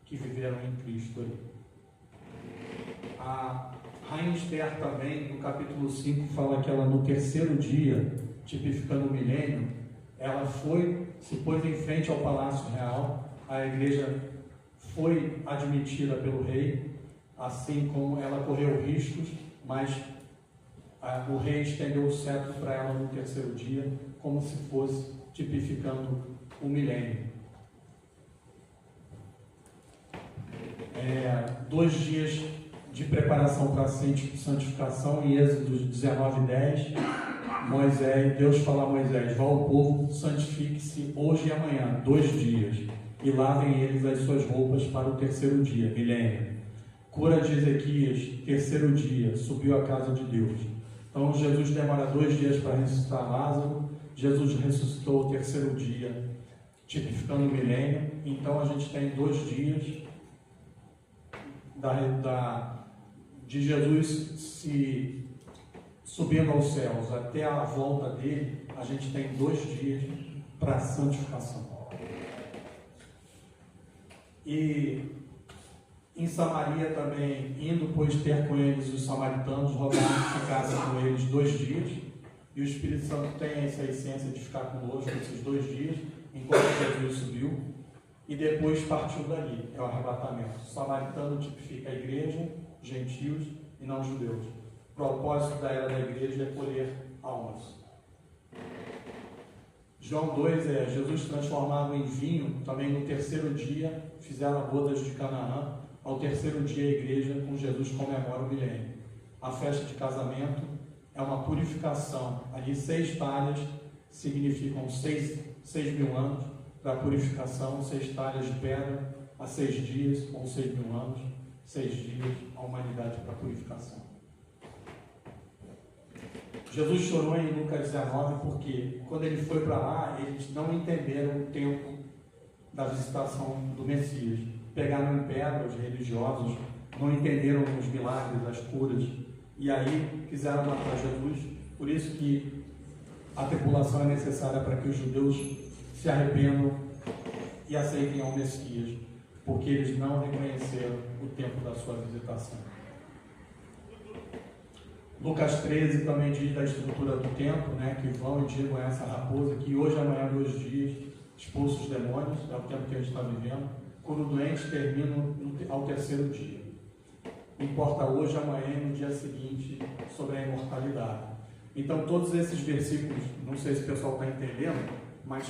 que viveram em Cristo ali. A Rainha Esther também, no capítulo 5, fala que ela no terceiro dia, tipificando o milênio, ela se pôs em frente ao Palácio Real, a igreja foi admitida pelo rei, assim como ela correu riscos, mas o rei estendeu o cetro para ela no terceiro dia, como se fosse tipificando o milênio. 2 dias de preparação para a santificação, em Êxodo 19:10, Deus fala a Moisés: vá ao povo, santifique-se hoje e amanhã, 2 dias, e lavem eles as suas roupas para o terceiro dia, milênio. Cura de Ezequias, terceiro dia, subiu à casa de Deus. Então Jesus demora 2 dias para ressuscitar Lázaro, Jesus ressuscitou o terceiro dia, tipificando o milênio. Então a gente tem 2 dias de Jesus se subindo aos céus até a volta dele. A gente tem 2 dias para a santificação. E Em Samaria também, indo pois ter com eles os samaritanos, rogaram que ficassem com eles 2 dias, e o Espírito Santo tem essa essência de ficar conosco esses 2 dias, enquanto Jesus subiu, e depois partiu dali, é o arrebatamento. O samaritano tipifica a igreja, gentios e não judeus. O propósito da era da igreja é colher almas. João 2 é Jesus transformado em vinho, também no 3º dia fizeram bodas de Canaã. Ao 3º dia a igreja com Jesus comemora o milênio. A festa de casamento é uma purificação. Ali 6 talhas significam 6.000 anos para a purificação, 6 talhas de pedra a 6 dias, ou 6.000 anos, 6 dias, a humanidade para a purificação. Jesus chorou em Lucas 19 porque quando ele foi para lá, eles não entenderam o tempo da visitação do Messias. Pegaram em pedra os religiosos, não entenderam os milagres, as curas, e aí quiseram matar Jesus. Por isso que a tribulação é necessária para que os judeus se arrependam e aceitem ao Messias, porque eles não reconheceram o tempo da sua visitação. Lucas 13 também diz da estrutura do templo, que vão e digam a essa raposa que hoje, amanhã, 2 dias, expulsa os demônios, é o tempo que a gente está vivendo. Cura o doente, termina ao 3º dia. Importa hoje, amanhã e no dia seguinte sobre a imortalidade. Então, todos esses versículos, não sei se o pessoal está entendendo, mas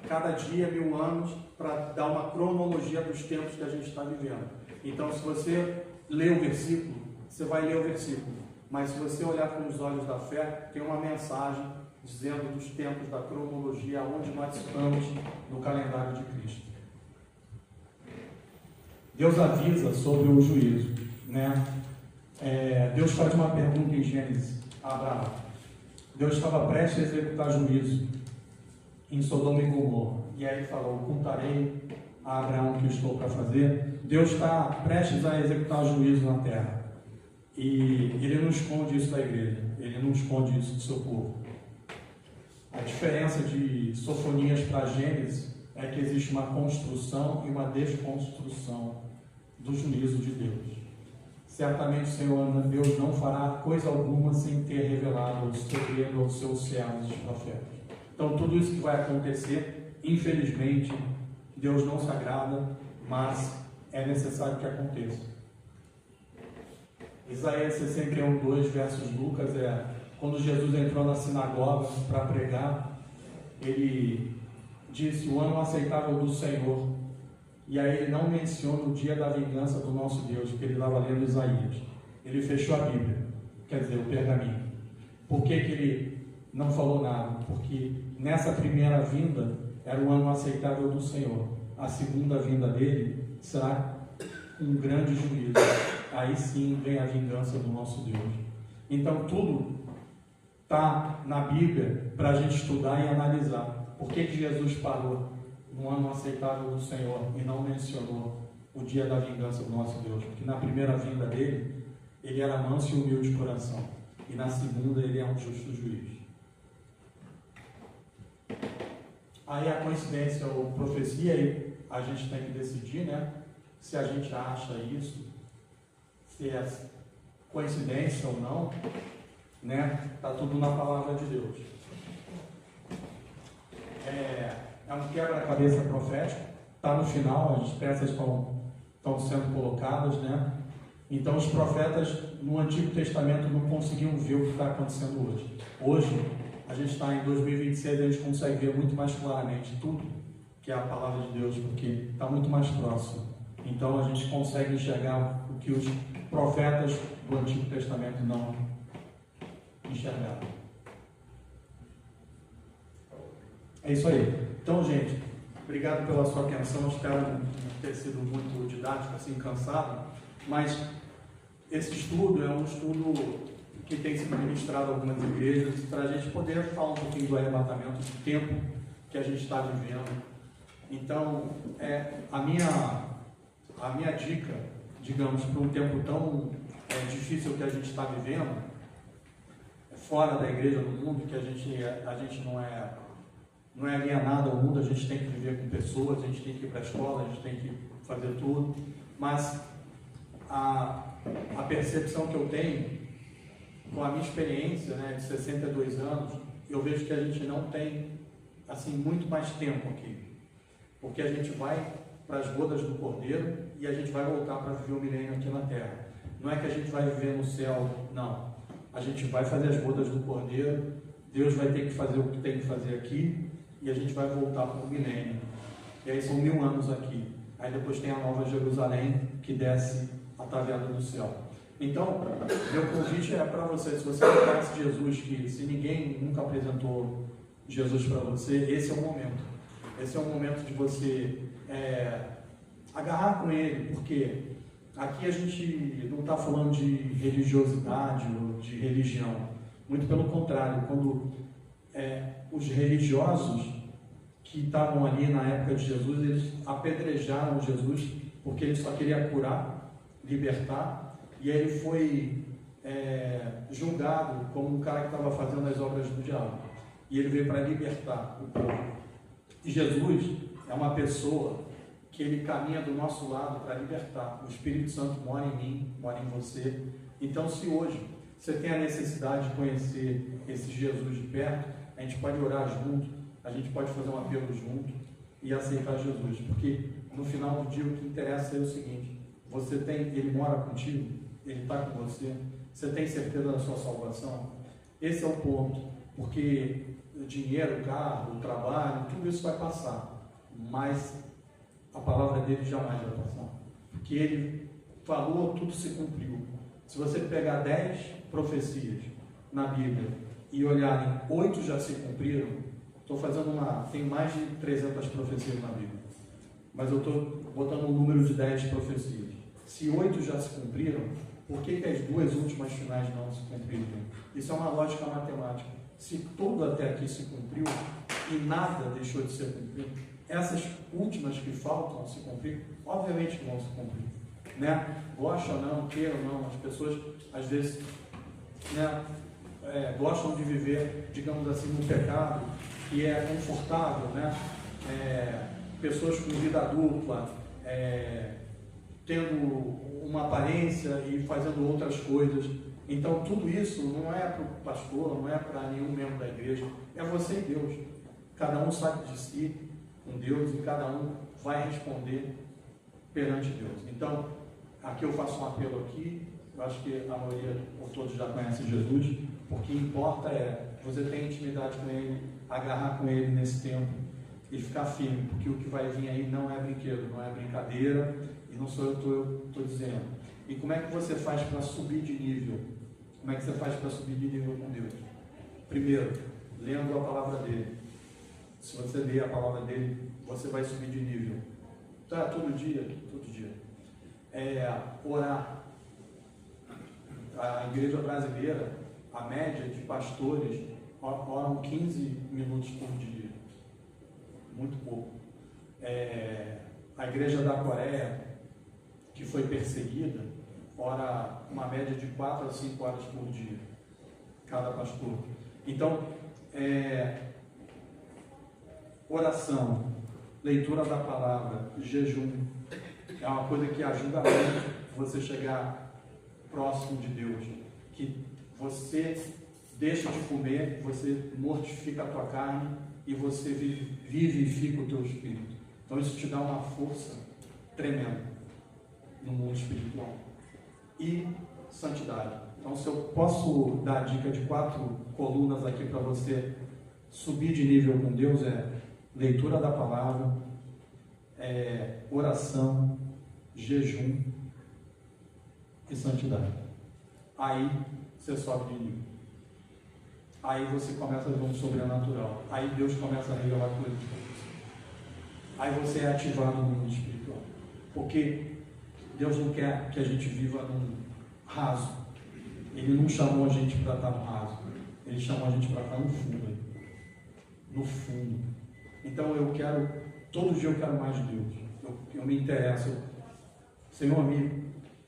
cada dia 1000 anos para dar uma cronologia dos tempos que a gente está vivendo. Então, se você lê o versículo, você vai ler o versículo. Mas se você olhar com os olhos da fé, tem uma mensagem dizendo dos tempos da cronologia, onde nós estamos no calendário de Cristo. Deus avisa sobre o juízo, Deus faz uma pergunta em Gênesis a Abraão. Deus estava prestes a executar juízo em Sodoma e Gomorra. E aí ele falou: ocultarei a Abraão o que eu estou para fazer. Deus está prestes a executar juízo na terra. E ele não esconde isso da igreja, ele não esconde isso do seu povo. A diferença de Sofonias para Gênesis é que existe uma construção e uma desconstrução do juízo de Deus. Certamente o Senhor Deus não fará coisa alguma sem ter revelado o segredo aos seus servos, os profetas. Então tudo isso que vai acontecer, infelizmente, Deus não se agrada, mas é necessário que aconteça. Isaías 61:2 versus Lucas quando Jesus entrou na sinagoga para pregar, ele disse: o ano aceitável do Senhor. E aí ele não menciona o dia da vingança do nosso Deus, porque ele estava lendo Isaías. Ele fechou a Bíblia, quer dizer, o pergaminho. Por que ele não falou nada? Porque nessa primeira vinda era o ano aceitável do Senhor. A segunda vinda dele será um grande juízo. Aí sim vem a vingança do nosso Deus. Então tudo está na Bíblia para a gente estudar e analisar. Por que Jesus parou no ano aceitável do Senhor e não mencionou o dia da vingança do nosso Deus? Porque na primeira vinda dele, ele era manso e humilde de coração, e na segunda ele é um justo juiz. Aí a coincidência ou profecia, aí a gente tem que decidir, se a gente acha isso, se é coincidência ou não, está tudo na palavra de Deus. É um quebra-cabeça profético, está no final, as peças estão sendo colocadas, Então os profetas no Antigo Testamento não conseguiam ver o que está acontecendo hoje. Hoje, a gente está em 2026, a gente consegue ver muito mais claramente tudo que é a palavra de Deus, porque está muito mais próximo. Então a gente consegue enxergar o que os profetas do Antigo Testamento não enxergaram. É isso aí. Então, gente, obrigado pela sua atenção. Espero não ter sido muito didático, assim, cansado, mas esse estudo é um estudo que tem sido ministrado em algumas igrejas para a gente poder falar um pouquinho do arrebatamento, do tempo que a gente está vivendo. Então, a minha dica, digamos, para um tempo tão difícil que a gente está vivendo, fora da igreja, no mundo, que a gente não é alienado ao mundo, a gente tem que viver com pessoas, a gente tem que ir para a escola, a gente tem que fazer tudo, mas a percepção que eu tenho, com a minha experiência, né, de 62 anos, eu vejo que a gente não tem assim muito mais tempo aqui, porque a gente vai para as bodas do Cordeiro e a gente vai voltar para viver o milênio aqui na Terra. Não é que a gente vai viver no céu, não. A gente vai fazer as bodas do Cordeiro, Deus vai ter que fazer o que tem que fazer aqui e a gente vai voltar para o milênio. E aí são 1000 anos aqui. Aí depois tem a Nova Jerusalém que desce ataviada do céu. Então, meu convite é para você, se você não conhece Jesus, que se ninguém nunca apresentou Jesus para você, esse é o momento. Esse é o momento de você agarrar com Ele, porque aqui a gente não está falando de religiosidade ou de religião. Muito pelo contrário, quando os religiosos que estavam ali na época de Jesus, eles apedrejaram Jesus porque ele só queria curar, libertar, e aí ele foi julgado como um cara que estava fazendo as obras do diabo. E ele veio para libertar o povo. E Jesus é uma pessoa que ele caminha do nosso lado para libertar. O Espírito Santo mora em mim, mora em você. Então, se hoje você tem a necessidade de conhecer esse Jesus de perto, a gente pode orar junto, a gente pode fazer um apelo junto e aceitar Jesus. Porque no final do dia o que interessa é o seguinte: ele mora contigo, ele está com você, você tem certeza da sua salvação? Esse é o ponto. Porque o dinheiro, o carro, o trabalho, tudo isso vai passar, mas a palavra dele jamais vai passar, porque ele falou, tudo se cumpriu. Se você pegar 10 profecias na Bíblia e olharem, 8 já se cumpriram. Tem mais de 300 profecias na Bíblia, mas eu estou botando um número de 10 profecias. Se 8 já se cumpriram, por que as 2 últimas finais não se cumpriram? Isso é uma lógica matemática. Se tudo até aqui se cumpriu e nada deixou de ser cumprido, essas últimas que faltam se cumprir, obviamente que vão se cumprir, né? Goste ou não, queira ou não, as pessoas às vezes, né, gostam de viver, digamos assim, no pecado, que é confortável, né? Pessoas com vida dupla, tendo uma aparência e fazendo outras coisas. Então, tudo isso não é para o pastor, não é para nenhum membro da igreja, é você e Deus. Cada um sabe de si com Deus e cada um vai responder perante Deus. Então, aqui eu faço um apelo aqui, eu acho que a maioria ou todos já conhecem Jesus, o que importa é você ter intimidade com Ele, agarrar com Ele nesse tempo e ficar firme, porque o que vai vir aí não é brinquedo, não é brincadeira, e não sou eu que estou dizendo. E como é que você faz para subir de nível? Como é que você faz para subir de nível com Deus? Primeiro, lendo a palavra dele. Se você ler a palavra dele, você vai subir de nível. Tá, todo dia. Orar. A igreja brasileira, a média de pastores oram 15 minutos por dia. Muito pouco. A igreja da Coreia, que foi perseguida, ora uma média de 4 a 5 horas por dia, cada pastor. Então, oração, leitura da palavra, jejum, é uma coisa que ajuda muito você chegar próximo de Deus, que você deixa de comer, você mortifica a tua carne e você vivifica o teu espírito. Então isso te dá uma força tremenda no mundo espiritual. E santidade. Então, se eu posso dar a dica de 4 colunas aqui para você subir de nível com Deus, leitura da palavra, oração, jejum e santidade. Aí você sobe de nível. Aí você começa a ver um sobrenatural. Aí Deus começa a revelar coisas para você. Aí você é ativado no mundo espiritual. Porque Deus não quer que a gente viva num raso. Ele não chamou a gente para estar no raso. Ele chamou a gente para estar no fundo. No fundo. Então todo dia eu quero mais de Deus. Eu me interesso. Senhor,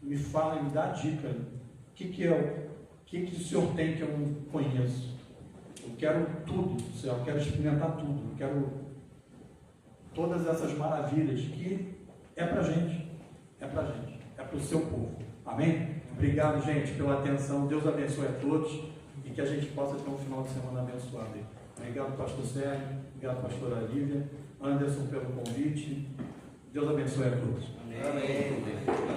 me fala, me dá dica. O que o Senhor tem que eu não conheço? Eu quero tudo, Senhor. Eu quero experimentar tudo. Eu quero todas essas maravilhas que é para a gente. É para o seu povo. Amém? Obrigado, gente, pela atenção. Deus abençoe a todos e que a gente possa ter um final de semana abençoado. Obrigado, pastor Sérgio. Obrigado, pastora Lívia. Anderson, pelo convite. Deus abençoe a todos. Amém.